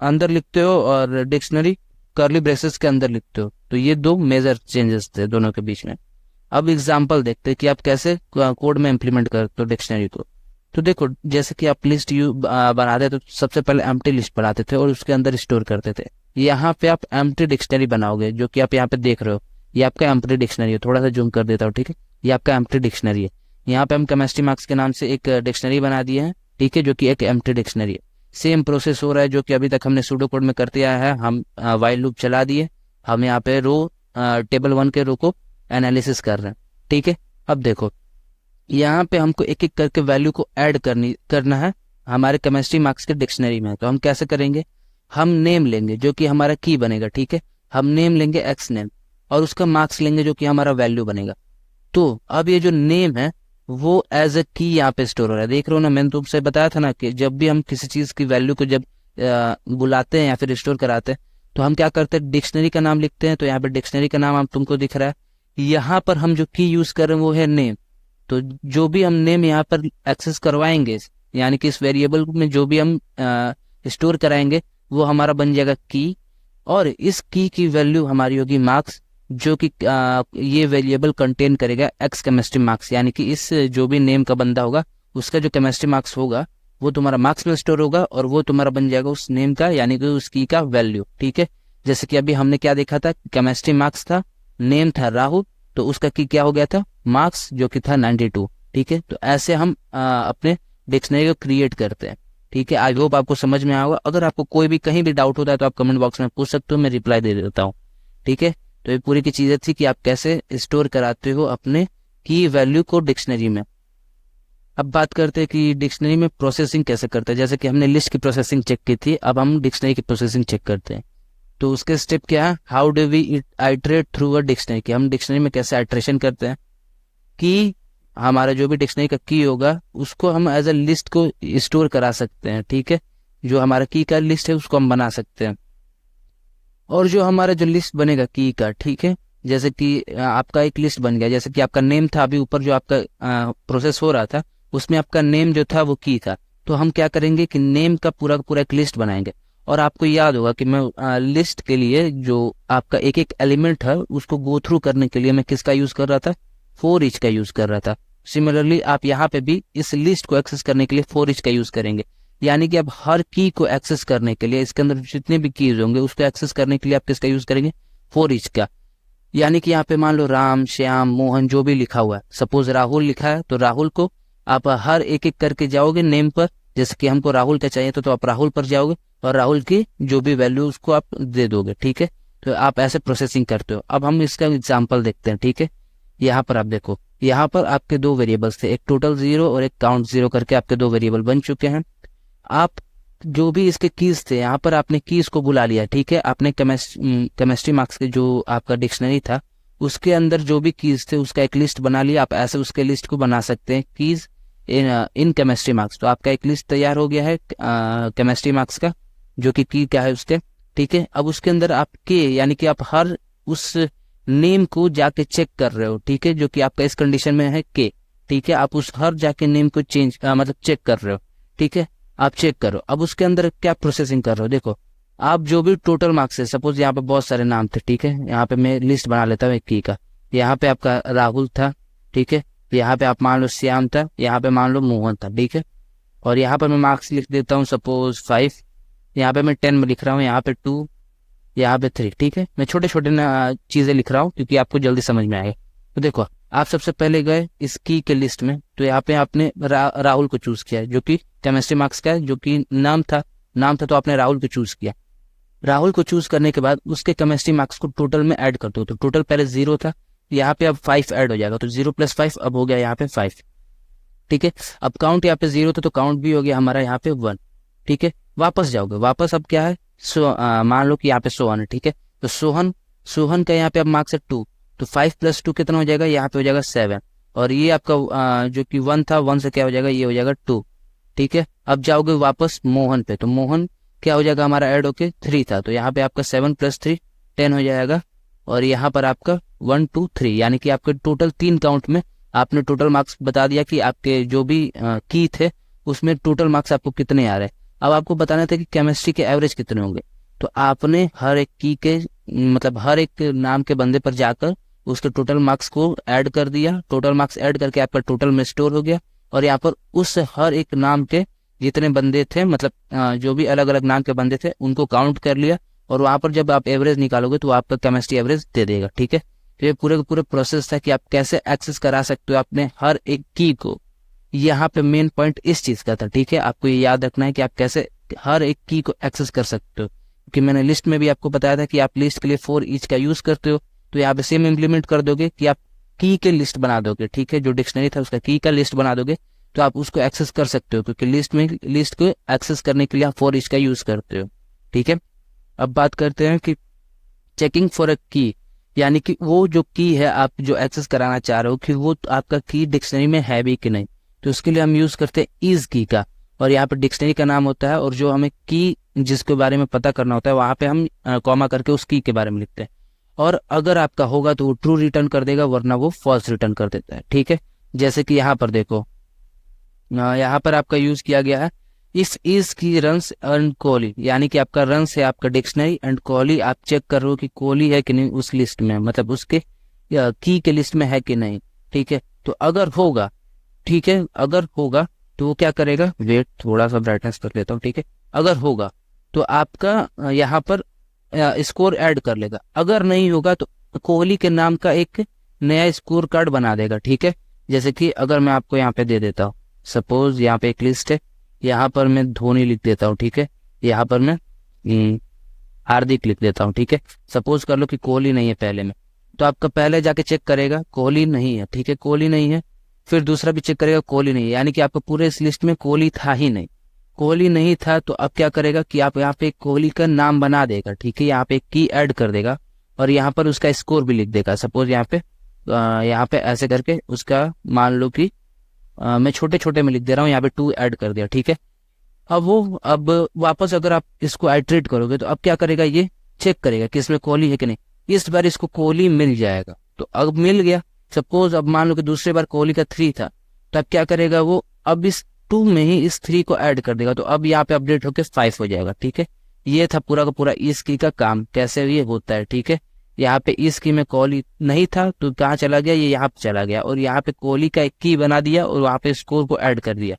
अंदर लिखते हो और डिक्शनरी कर्ली ब्रेसेस के अंदर लिखते हो, तो ये दो मेजर चेंजेस थे दोनों के बीच में। अब एग्जाम्पल देखते हैं कि आप कैसे कोड में इंप्लीमेंट करते हो डिक्शनरी को। तो देखो, जैसे कि आप लिस्ट बनाते तो सबसे पहले एम्प्टी लिस्ट बनाते थे और उसके अंदर स्टोर करते थे। यहाँ पे आप एम्प्टी डिक्शनरी बनाओगे, जो कि आप यहाँ पे देख रहे हो, ये आपका एम्प्टी डिक्शनरी है। थोड़ा सा जूम कर देता हूँ, ठीक है, ये आपका एम्प्टी डिक्शनरी है। यहाँ पे हम केमिस्ट्री मार्क्स के नाम से एक डिक्शनरी बना दिए हैं, ठीक है, जो कि एक एम्प्टी डिक्शनरी है। सेम प्रोसेस हो रहा है जो कि अभी तक हमने सूडो कोड में कर दिया है। हम व्हाइल लूप चला दिए, हम यहाँ पे टेबल 1 के रो को एनालिसिस कर रहे हैं, ठीक है। अब देखो, यहाँ पे हमको एक एक करके वैल्यू को ऐड करना है हमारे केमिस्ट्री मार्क्स के डिक्शनरी में। तो हम कैसे करेंगे, हम नेम लेंगे जो कि हमारा की बनेगा, ठीक है। हम नेम लेंगे एक्स नेम, और उसका मार्क्स लेंगे जो कि हमारा वैल्यू बनेगा। तो अब ये जो नेम है वो एज ए की यहाँ पे स्टोर हो रहा है, देख रहे हो ना। मैंने तुमसे बताया था ना कि जब भी हम किसी चीज की वैल्यू को जब बुलाते हैं या फिर स्टोर कराते हैं, तो हम क्या करते हैं, डिक्शनरी का नाम लिखते हैं। तो यहाँ पे डिक्शनरी का नाम आप तुमको दिख रहा है, यहाँ पर हम जो की यूज कर रहे हैं वो है नेम। तो जो भी हम नेम यहाँ पर एक्सेस करवाएंगे, यानी कि इस वेरिएबल में जो भी हम स्टोर कराएंगे वो हमारा बन जाएगा की, और इस की वैल्यू हमारी होगी मार्क्स, जो कि ये वेरिएबल कंटेन करेगा एक्स केमिस्ट्री मार्क्स, यानी कि इस जो भी नेम का बंदा होगा उसका जो केमिस्ट्री मार्क्स होगा वो तुम्हारा मार्क्स में स्टोर होगा, और वो तुम्हारा बन जाएगा उस नेम का, यानी कि उस की का वैल्यू, ठीक है। जैसे कि अभी हमने क्या देखा था, केमिस्ट्री मार्क्स था, नेम था राहुल, तो उसका की क्या हो गया था, मार्क्स, जो कि था 92, ठीक है। तो ऐसे हम अपने डिक्शनरी को क्रिएट करते हैं, ठीक है। आई होप आपको समझ में आया होगा। अगर आपको कोई भी कहीं भी डाउट होता है तो आप कमेंट बॉक्स में पूछ सकते हो, मैं रिप्लाई दे देता हूँ, ठीक है। तो ये पूरी की चीजें थी कि आप कैसे स्टोर कराते हो अपने की वैल्यू को डिक्शनरी में। अब बात करते हैं कि डिक्शनरी में प्रोसेसिंग कैसे करते हैं। जैसे कि हमने लिस्ट की प्रोसेसिंग चेक की थी, अब हम डिक्शनरी की प्रोसेसिंग चेक करते हैं। तो उसके स्टेप क्या है, how do we iterate through a dictionary, कि हम डिक्शनरी में कैसे आइटरेशन करते हैं कि हमारा जो भी डिक्शनरी का की होगा उसको हम एज अ लिस्ट को स्टोर करा सकते हैं, ठीक है। जो हमारा की का लिस्ट है उसको हम बना सकते हैं। और जो हमारा जो लिस्ट बनेगा की का, ठीक है, जैसे कि आपका एक लिस्ट बन गया, जैसे कि आपका नेम था, अभी ऊपर जो आपका प्रोसेस हो रहा था उसमें आपका नेम जो था वो की था। तो हम क्या करेंगे कि नेम का पूरा का पूरा एक लिस्ट बनाएंगे। और आपको याद होगा कि मैं लिस्ट के लिए जो आपका एक एक एलिमेंट है उसको गो थ्रू करने के लिए मैं किसका यूज कर रहा था, फोर ईच का यूज कर रहा था। सिमिलरली आप यहाँ पे भी इस लिस्ट को एक्सेस करने के लिए फोर ईच का यूज करेंगे। यानी कि आप हर की को एक्सेस करने के लिए, इसके अंदर जितने भी कीज होंगे उसको एक्सेस करने के लिए आप किसका यूज करेंगे, फोर ईच का। यानी कि यहाँ पे मान लो राम, श्याम, मोहन जो भी लिखा हुआ है, सपोज राहुल लिखा है तो राहुल को आप हर एक एक करके जाओगे नेम पर, जैसे कि हमको राहुल का चाहिए तो आप राहुल पर जाओगे और राहुल की जो भी वैल्यू उसको आप दे दोगे, ठीक है। तो आप ऐसे प्रोसेसिंग करते हो। अब हम इसका एग्जाम्पल देखते हैं, ठीक है। यहाँ पर आप देखो, यहाँ पर आपके दो वेरिएबल्स थे, एक टोटल 0 और एक काउंट 0 करके आपके दो वेरिएबल बन चुके हैं। आप जो भी इसके कीज थे यहाँ पर आपने कीज को बुला लिया, ठीक है। आपने केमिस्ट्री मार्क्स के जो आपका डिक्शनरी था उसके अंदर जो भी कीज थे उसका एक लिस्ट बना लिया। आप ऐसे उसके लिस्ट को बना सकते हैं, कीज इन केमिस्ट्री मार्क्स। तो आपका एक लिस्ट तैयार हो गया है केमिस्ट्री मार्क्स का, जो कि की क्या है उसके, ठीक है। अब उसके अंदर आप के, यानी कि आप हर उस नेम को जाके चेक कर रहे हो, ठीक है, जो कि आपका इस कंडीशन में है के, ठीक है। आप उस हर जाके नेम को मतलब चेक कर रहे हो, ठीक है। आप चेक करो। अब उसके अंदर क्या प्रोसेसिंग कर रहे हो, देखो आप जो भी टोटल मार्क्स है, सपोज यहाँ पे बहुत सारे नाम थे, ठीक है। यहाँ पे मैं लिस्ट बना लेता हूँ एक की का। यहाँ पे आपका राहुल था, ठीक है। यहाँ पे आप मान लो श्याम था, यहाँ पे मान लो मोहन था, ठीक है। और यहाँ पर मैं मार्क्स लिख देता हूँ सपोज 5, यहाँ पे मैं 10 में लिख रहा हूँ, यहाँ पे 2, यहाँ पे 3, ठीक है। मैं छोटे छोटे चीजें लिख रहा हूँ क्योंकि आपको जल्दी समझ में आएगा। तो देखो आप सबसे पहले गए इस की के लिस्ट में, तो यहाँ पे आपने राहुल को चूज किया जो कि केमिस्ट्री मार्क्स का है, जो कि नाम था तो आपने राहुल को चूज किया। राहुल को चूज करने के बाद उसके केमिस्ट्री मार्क्स को टोटल में ऐड कर दो। तो टोटल पहले 0 था, यहाँ पे अब 5 ऐड हो जाएगा, तो 0 + 5 अब हो गया यहाँ पे 5, ठीक है। अब काउंट यहाँ पे 0 था तो काउंट भी हो गया हमारा यहाँ पे 1, ठीक है। वापस जाओगे, वापस अब क्या है, मान लो कि यहाँ पे सोहन है, ठीक है। तो सोहन का यहाँ पे अब मार्क्स है 2, तो 5 + 2 कितना हो जाएगा, यहाँ पे हो जाएगा 7। और ये आपका जो कि 1 था, 1 से क्या हो जाएगा, ये हो जाएगा 2, ठीक है। अब जाओगे वापस मोहन पे, तो मोहन क्या हो जाएगा हमारा ऐड होके 3 था, तो यहाँ पे आपका 7 + 3 10 हो जाएगा। और यहाँ पर आपका 1 2 3, यानी कि आपके टोटल 3 काउंट में आपने टोटल मार्क्स बता दिया कि आपके जो भी की थे उसमें टोटल मार्क्स आपको कितने आ रहे हैं। अब आपको बताना था कि केमिस्ट्री के एवरेज कितने होंगे। तो आपने हर एक की के मतलब हर एक नाम के बंदे पर जाकर उसके टोटल मार्क्स को ऐड कर दिया। टोटल मार्क्स ऐड करके आपका टोटल में स्टोर हो गया। और यहाँ पर उस हर एक नाम के जितने बंदे थे, मतलब जो भी अलग अलग नाम के बंदे थे उनको काउंट कर लिया। और वहां पर जब आप एवरेज निकालोगे तो आपका केमिस्ट्री एवरेज दे देगा, ठीक है। तो ये पूरे का पूरे प्रोसेस था कि आप कैसे एक्सेस करा सकते हो अपने हर एक की को। यहाँ पे मेन पॉइंट इस चीज का था, ठीक है। आपको ये याद रखना है कि आप कैसे हर एक की को एक्सेस कर सकते हो, क्योंकि मैंने लिस्ट में भी आपको बताया था कि आप लिस्ट के लिए फोर ईच का यूज करते हो। तो यहाँ पे सेम इम्प्लीमेंट कर दोगे कि आप की के लिस्ट बना दोगे, ठीक है। जो डिक्शनरी था उसका की का लिस्ट बना दोगे तो आप उसको एक्सेस कर सकते हो, क्योंकि लिस्ट को एक्सेस करने के लिए आप फोर ईच का यूज करते हो, ठीक है। अब बात करते हैं कि चेकिंग फॉर अ की, यानी कि वो जो की है आप जो एक्सेस कराना चाह रहे हो कि वो आपका की डिक्शनरी में है भी कि नहीं। तो उसके लिए हम यूज करते हैं इज की का। और यहाँ पे डिक्शनरी का नाम होता है और जो हमें की जिसके बारे में पता करना होता है वहां पे हम कॉमा करके उस की के बारे में लिखते हैं। और अगर आपका होगा तो वो ट्रू रिटर्न कर देगा, वरना वो फॉल्स रिटर्न कर देता है, ठीक है। जैसे कि यहाँ पर देखो, यहाँ पर आपका यूज किया गया है इफ इज की रंस एंड कोहली, यानी कि आपका रंस है आपका डिक्शनरी एंड कोहली आप चेक कर रहे हो कि कोहली है कि नहीं उस लिस्ट में, मतलब उसके की के लिस्ट में है कि नहीं, ठीक है। तो अगर होगा, ठीक है, अगर होगा तो वो क्या करेगा, वेट थोड़ा सा ब्राइटनेस कर लेता हूँ, ठीक है। अगर होगा तो आपका यहाँ पर स्कोर ऐड कर लेगा। अगर नहीं होगा तो कोहली के नाम का एक नया स्कोर कार्ड बना देगा, ठीक है। जैसे कि अगर मैं आपको यहाँ पे दे देता हूँ, सपोज यहाँ पे एक लिस्ट है, यहाँ पर मैं धोनी लिख देता हूँ, ठीक है। यहाँ पर मैं हार्दिक लिख देता हूँ, ठीक है। सपोज कर लो कि कोहली नहीं है पहले में, तो आपका पहले जाके चेक करेगा कोहली नहीं है, ठीक है, कोहली नहीं है। फिर दूसरा भी चेक करेगा कोहली नहीं है, यानी कि आपको पूरे इस लिस्ट में कोहली था ही नहीं, कोहली नहीं था तो अब क्या करेगा कि आप यहाँ पे कोहली का नाम बना देगा, ठीक है, यहाँ पे एक की ऐड कर देगा और यहाँ पर उसका स्कोर भी लिख देगा। सपोज यहाँ पे ऐसे करके उसका मान लो कि मैं छोटे छोटे में लिख दे रहा हूँ, यहाँ पे 2 ऐड कर दिया, ठीक है। अब वापस अगर आप इसको आइट्रेट करोगे तो अब क्या करेगा, ये चेक करेगा कि इसमें कोहली है कि नहीं। इस बार इसको कोहली मिल जाएगा, तो अब मिल गया। सपोज अब मान लो कि दूसरी बार कोहली का 3 था, तो अब क्या करेगा वो, अब इस 2 में ही इस 3 को ऐड कर देगा, तो अब यहाँ पे अपडेट होके 5 हो जाएगा, ठीक है। ये था पूरा का पूरा इस की का काम, कैसे ये होता है, ठीक है। यहाँ पे इस की में कोहली नहीं था तो कहाँ चला गया, ये यहाँ पे चला गया और यहाँ पे कोहली का एक की बना दिया और वहाँ पे स्कोर को ऐड कर दिया।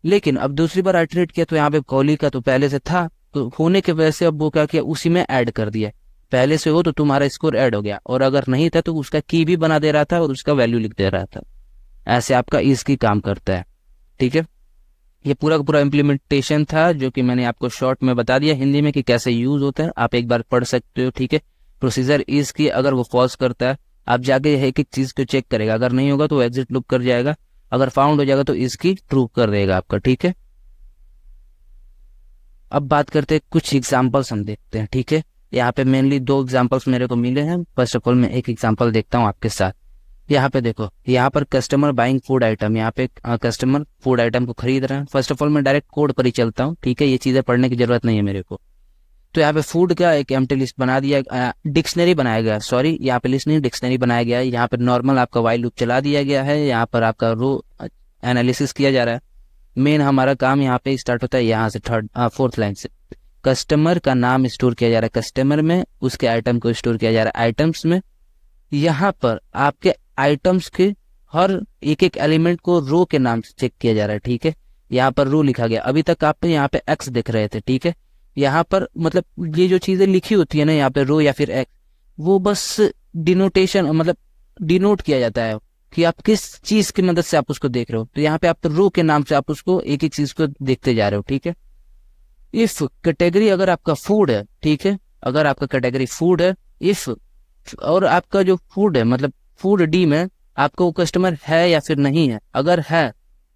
लेकिन अब दूसरी बार आइटरेट किया तो यहाँ पे कोहली का तो पहले से था, तो होने के वजह से अब वो क्या किया, उसी में ऐड कर दिया। पहले से हो तो तुम्हारा स्कोर ऐड हो गया, और अगर नहीं था तो उसका की भी बना दे रहा था और उसका वैल्यू लिख दे रहा था। ऐसे आपका इसकी काम करता है, ठीक है। ये पूरा का पूरा इम्प्लीमेंटेशन था जो कि मैंने आपको शॉर्ट में बता दिया हिंदी में कि कैसे यूज होता है, आप एक बार पढ़ सकते हो, ठीक है। प्रोसीजर इसकी अगर वो फॉल्स करता है, आप जाके एक एक चीज को चेक करेगा, अगर नहीं होगा तो एग्जिट लूप कर जाएगा, अगर फाउंड हो जाएगा तो इसकी ट्रू कर देगा आपका, ठीक है। अब बात करते हैं, कुछ एग्जांपल्स हम देखते हैं, ठीक है। यहाँ पे मेनली 2 एग्जांपल्स मेरे को मिले हैं। फर्स्ट ऑफ ऑल मैं एक एग्जांपल देखता हूँ आपके साथ। यहाँ पे देखो, यहाँ पर कस्टमर बाइंग फूड आइटम, यहाँ पे कस्टमर फूड आइटम को खरीद रहे हैं। फर्स्ट ऑफ ऑल मैं डायरेक्ट कोड पर ही चलता हूँ, ठीक है, ये चीजें पढ़ने की जरूरत नहीं है मेरे को। तो यहाँ पे फूड का एक एम्प्टी लिस्ट बना दिया, डिक्शनरी बनाया गया, सॉरी यहाँ पे लिस्ट नहीं डिक्शनरी बनाया गया है। यहाँ पे नॉर्मल आपका वाइल लूप चला दिया गया है, यहाँ पर आपका रो एनालिसिस किया जा रहा है। मेन हमारा काम यहाँ पे स्टार्ट होता है यहाँ से 4th लाइन से। कस्टमर का नाम स्टोर किया जा रहा है कस्टमर में, उसके आइटम को स्टोर किया जा रहा है आइटम्स में। यहाँ पर आपके आइटम्स के हर एक एक एलिमेंट को रो के नाम से चेक किया जा रहा है, ठीक है। यहाँ पर रो लिखा गया, अभी तक आप यहाँ पे एक्स दिख रहे थे, ठीक है। यहाँ पर मतलब ये जो चीजें लिखी होती है ना यहाँ पे रो या फिर एक्स, वो बस डिनोटेशन मतलब डिनोट किया जाता है कि आप किस चीज की मदद से आप उसको देख रहे हो। तो यहाँ पे आप रो के नाम से आप उसको एक एक चीज को देखते जा रहे हो, ठीक है। इफ कैटेगरी अगर आपका फूड है, ठीक है, अगर आपका कैटेगरी फूड है, इफ और आपका जो फूड है मतलब फूड डी में आपका वो कस्टमर है या फिर नहीं है, अगर है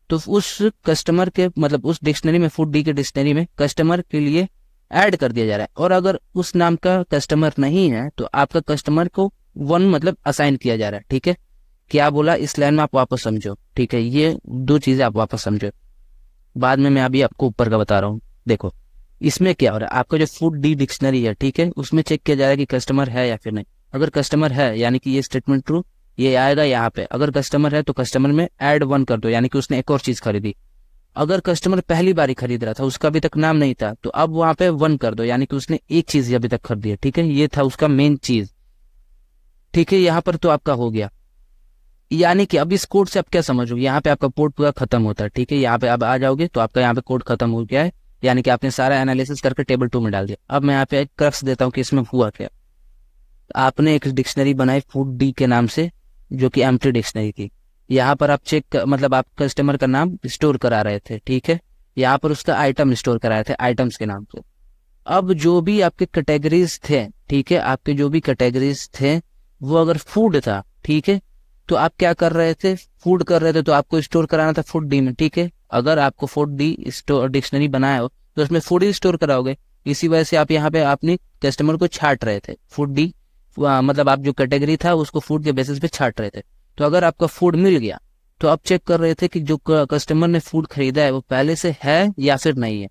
तो उस कस्टमर के मतलब उस डिक्शनरी में, फूड डी के डिक्शनरी में कस्टमर के लिए ऐड कर दिया जा रहा है। और अगर उस नाम का कस्टमर नहीं है तो आपका कस्टमर को 1 मतलब असाइन किया जा रहा है, ठीक है। क्या बोला इस लाइन में आप वापस समझो, ठीक है, ये 2 चीजें आप वापस समझो, बाद में मैं अभी आपको ऊपर का बता रहा हूँ। देखो इसमें क्या हो रहा है, आपका जो फूड डी डिक्शनरी है, ठीक है, उसमें चेक किया जा रहा है कि कस्टमर है या फिर नहीं। अगर कस्टमर है यानी कि ये स्टेटमेंट ट्रू, ये आएगा यहाँ पे। अगर कस्टमर है तो कस्टमर में ऐड 1 कर दो, यानी कि उसने एक और चीज खरीदी। अगर कस्टमर पहली बार ही खरीद रहा था, उसका अभी तक नाम नहीं था, तो अब वहां पे 1 कर दो, यानी कि उसने एक चीज अभी तक खरीदी है, ठीक है। ये था उसका मेन चीज, ठीक है। यहाँ पर तो आपका हो गया, यानी कि अब इस कोड से आप क्या समझोगे, यहाँ पे आपका कोड पूरा खत्म होता है, ठीक है। यहाँ पे अब आ जाओगे तो आपका यहाँ पे कोड खत्म हो गया है, यानी कि आपने सारा एनालिसिस करके टेबल 2 में डाल दिया। अब मैं यहाँ पे एक क्रक्स देता हूँ कि इसमें हुआ क्या। आपने एक डिक्शनरी बनाई फूड डी के नाम से, जो कि एम्प्टी डिक्शनरी थी। यहाँ पर आप मतलब आप कस्टमर का नाम स्टोर करा रहे थे, ठीक है। यहाँ पर उसका आइटम स्टोर कराए थे आइटम्स के नाम से। अब जो भी आपके कैटेगरीज थे, ठीक है, आपके जो भी कैटेगरीज थे वो अगर फूड था, ठीक है, तो आप क्या कर रहे थे, फूड कर रहे थे, तो आपको स्टोर कराना था फूड डी में, ठीक है। अगर आपको फूड डी स्टोर डिक्शनरी बनाया हो तो उसमें फूड ही स्टोर कराओगे। इसी वजह से आप यहाँ पे अपनी कस्टमर को छाट रहे थे, फूड डी मतलब आप जो कैटेगरी था उसको फूड के बेसिस पे छाट रहे थे। तो अगर आपका फूड मिल गया तो आप चेक कर रहे थे कि जो कस्टमर ने फूड खरीदा है वो पहले से है या फिर नहीं है।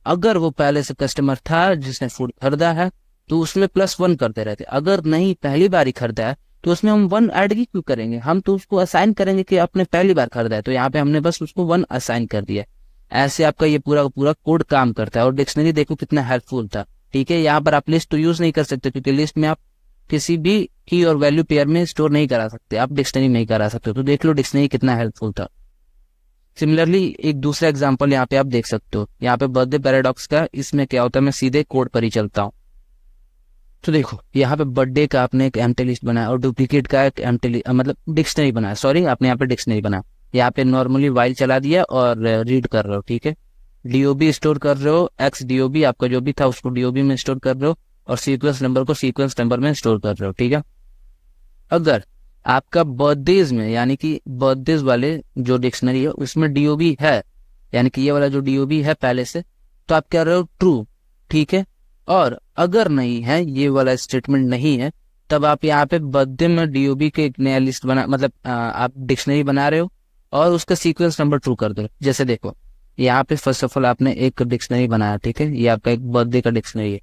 अगर वो पहले से कस्टमर था जिसने फूड खरीदा है तो उसमें +1 करते रहते। अगर नहीं पहली बार ही खरीदा है तो उसमें हम 1 ऐड ही क्यों करेंगे, हम तो उसको असाइन करेंगे कि आपने पहली बार खरीदा है, तो यहाँ पे हमने बस उसको 1 असाइन कर दिया। ऐसे आपका ये पूरा पूरा कोड काम करता है। और डिक्शनरी देखो कितना हेल्पफुल था, ठीक है। यहाँ पर आप लिस्ट तो यूज नहीं कर सकते क्योंकि लिस्ट में आप किसी भी की और वैल्यू पेयर में स्टोर नहीं करा सकते, आप डिक्शनरी में ही करा सकते हो। तो देख लो डिक्शनरी कितना हेल्पफुल था। सिमिलरली एक दूसरा एग्जांपल यहाँ पे आप देख सकते हो, यहाँ पे बर्थडे पैराडॉक्स का। इसमें क्या होता है, मैं सीधे कोड पर ही चलता हूँ। तो देखो यहाँ पे बर्थडे का आपने एक एम्प्टी लिस्ट बनाया और डुप्लीकेट का एक एम्प्टी मतलब डिक्शनरी बनाया, सॉरी आपने यहाँ पे डिक्शनरी बनाया। यहाँ पे नॉर्मली वाइल चला दिया और रीड कर रहे हो, ठीक है। डीओबी स्टोर कर रहे हो, एक्स डीओबी आपका जो भी था उसको डीओबी में स्टोर कर रहे हो और सीक्वेंस नंबर को सीक्वेंस नंबर में स्टोर कर रहे हो, ठीक है। अगर आपका बर्थडेज में यानी कि बर्थडेज वाले जो डिक्शनरी है उसमें डीओबी है यानी कि ये वाला जो डीओबी है पहले से, तो आप कह रहे हो ट्रू, ठीक है। और अगर नहीं है, ये वाला स्टेटमेंट नहीं है, तब आप यहाँ पे बर्थडे में डीओबी के एक नया लिस्ट बना, मतलब आप डिक्शनरी बना रहे हो और उसका सीक्वेंस नंबर ट्रू कर दो। जैसे देखो यहाँ पे फर्स्ट ऑफ ऑल आपने एक डिक्शनरी बनाया, ठीक है, ये आपका एक बर्थडे का डिक्शनरी है।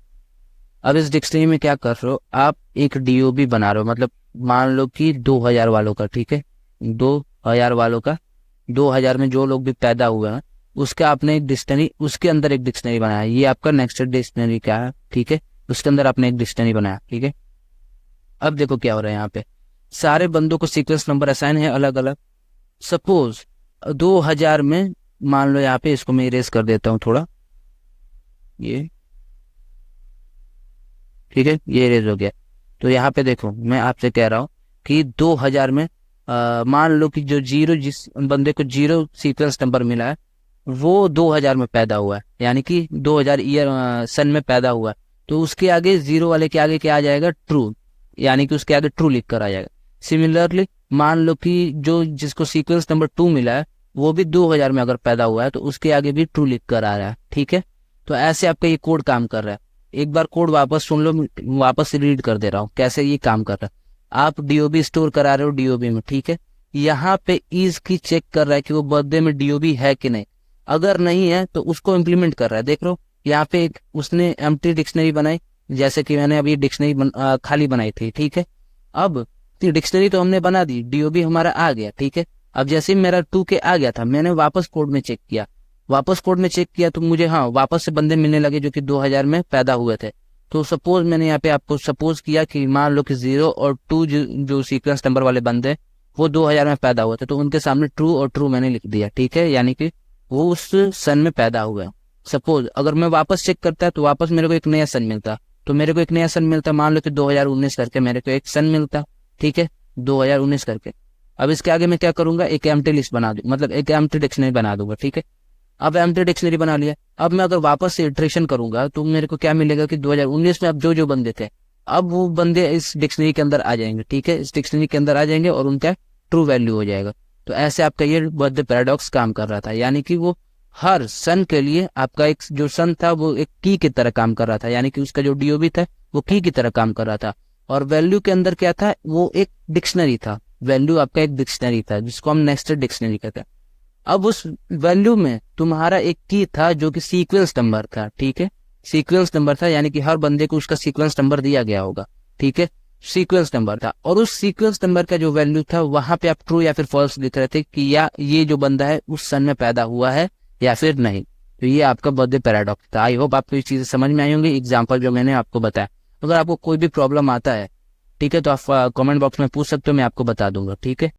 अब इस डिक्शनरी में क्या कर रहे हो, आप एक डीओबी बना रहे हो, मतलब मान लो कि 2000 वालों का, ठीक है, 2000 वालों का, 2000 में जो लोग भी पैदा हुए हैं उसका आपने एक डिक्शनरी, उसके अंदर एक डिक्शनरी बनाया। ये आपका नेक्स्ट डिक्शनरी क्या है, ठीक है, उसके अंदर आपने एक डिक्शनरी बनाया, ठीक है। अब देखो क्या हो रहा है, यहाँ पे सारे बंदों को सीक्वेंस नंबर असाइन है अलग अलग। सपोज 2000 में मान लो, यहाँ पे इसको मैं इरेज कर देता हूँ थोड़ा, ये ठीक है, ये इरेज हो गया। तो यहाँ पे देखो मैं आपसे कह रहा हूँ कि 2000 में मान लो कि जो जीरो, जिस बंदे को जीरो सीक्वेंस नंबर मिला है वो 2000 में पैदा हुआ है, यानी कि 2000 ईयर सन में पैदा हुआ है, तो उसके आगे जीरो वाले के आगे क्या आ जाएगा, ट्रू, यानी कि उसके आगे ट्रू लिख कर आ जाएगा। सिमिलरली मान लो कि जो जिसको सीक्वेंस नंबर 2 मिला है वो भी 2000 में अगर पैदा हुआ है तो उसके आगे भी ट्रू लिख कर आ रहा है, ठीक है। तो ऐसे आपका ये कोड काम कर रहा है। एक बार कोड वापस सुन लो, वापस रीड कर दे रहा हूँ कैसे ये काम कर रहा है। आप डीओबी स्टोर करा रहे हो डीओबी में, ठीक है, यहाँ पे इज की चेक कर रहा है कि वो बर्थडे में डीओबी है कि नहीं। अगर नहीं है तो उसको इम्प्लीमेंट कर रहा है। देख लो यहाँ पे एक उसने एम्प्टी डिक्शनरी बनाई, जैसे कि मैंने अभी डिक्शनरी खाली बनाई थी, ठीक है। अब डिक्शनरी तो हमने बना दी, डीओबी हमारा आ गया, ठीक है। अब जैसे मेरा 2 के आ गया था, मैंने वापस कोड में चेक किया, वापस कोड में चेक किया तो मुझे हाँ वापस से बंदे मिलने लगे जो कि 2000 में पैदा हुए थे। तो सपोज मैंने यहाँ पे आपको सपोज किया कि मान लो कि 0 और 2 जो सीक्वेंस नंबर वाले बंदे वो 2000 में पैदा हुए थे, तो उनके सामने ट्रू और ट्रू मैंने लिख दिया, ठीक है, यानी कि वो उस सन में पैदा हुए हैं। सपोज अगर मैं वापस चेक करता तो वापस मेरे को एक नया सन मिलता, तो मेरे को एक नया सन मिलता, मान लो कि 2019 करके मेरे को एक सन मिलता, ठीक है, 2019 करके। अब इसके आगे मैं क्या करूंगा, एक एम्प्टी लिस्ट बना दूं, मतलब एक एम्प्टी डिक्शनरी बना दूंगा, ठीक है। अब एम्प्टी डिक्शनरी बना लिया। अब मैं अगर वापस से इटरेशन करूंगा तो मेरे को क्या मिलेगा कि 2019 में अब जो जो बंदे थे अब वो बंदे इस डिक्शनरी के अंदर आ जाएंगे, ठीक है, इस डिक्शनरी के अंदर आ जाएंगे और उनका ट्रू वैल्यू हो जाएगा। तो ऐसे आपका ये बर्थडे पैराडॉक्स काम कर रहा था, यानी कि वो हर सन के लिए आपका एक जो सन था वो एक की की तरह काम कर रहा था, यानी कि उसका जो डीओबी था वो की तरह काम कर रहा था। और वैल्यू के अंदर क्या था, वो एक डिक्शनरी था, वैल्यू आपका एक डिक्शनरी था जिसको हम नेस्टेड डिक्शनरी कहते हैं। अब उस वैल्यू में तुम्हारा एक की था जो कि सीक्वेंस नंबर था, ठीक है, सीक्वेंस नंबर था, यानी कि हर बंदे को उसका सीक्वेंस नंबर दिया गया होगा, ठीक है, सीक्वेंस नंबर था। और उस सीक्वेंस नंबर का जो वैल्यू था वहां पे आप ट्रू या फिर फॉल्स लिख रहे थे कि या ये जो बंदा है उस सन में पैदा हुआ है या फिर नहीं। तो ये आपका बर्थडे पैराडॉक्स था। आई होप आपको ये चीजें समझ में आई होंगी, एग्जाम्पल जो मैंने आपको बताया। अगर आपको कोई भी प्रॉब्लम आता है, ठीक है, तो आप कमेंट बॉक्स में पूछ सकते हो, मैं आपको बता दूंगा, ठीक है।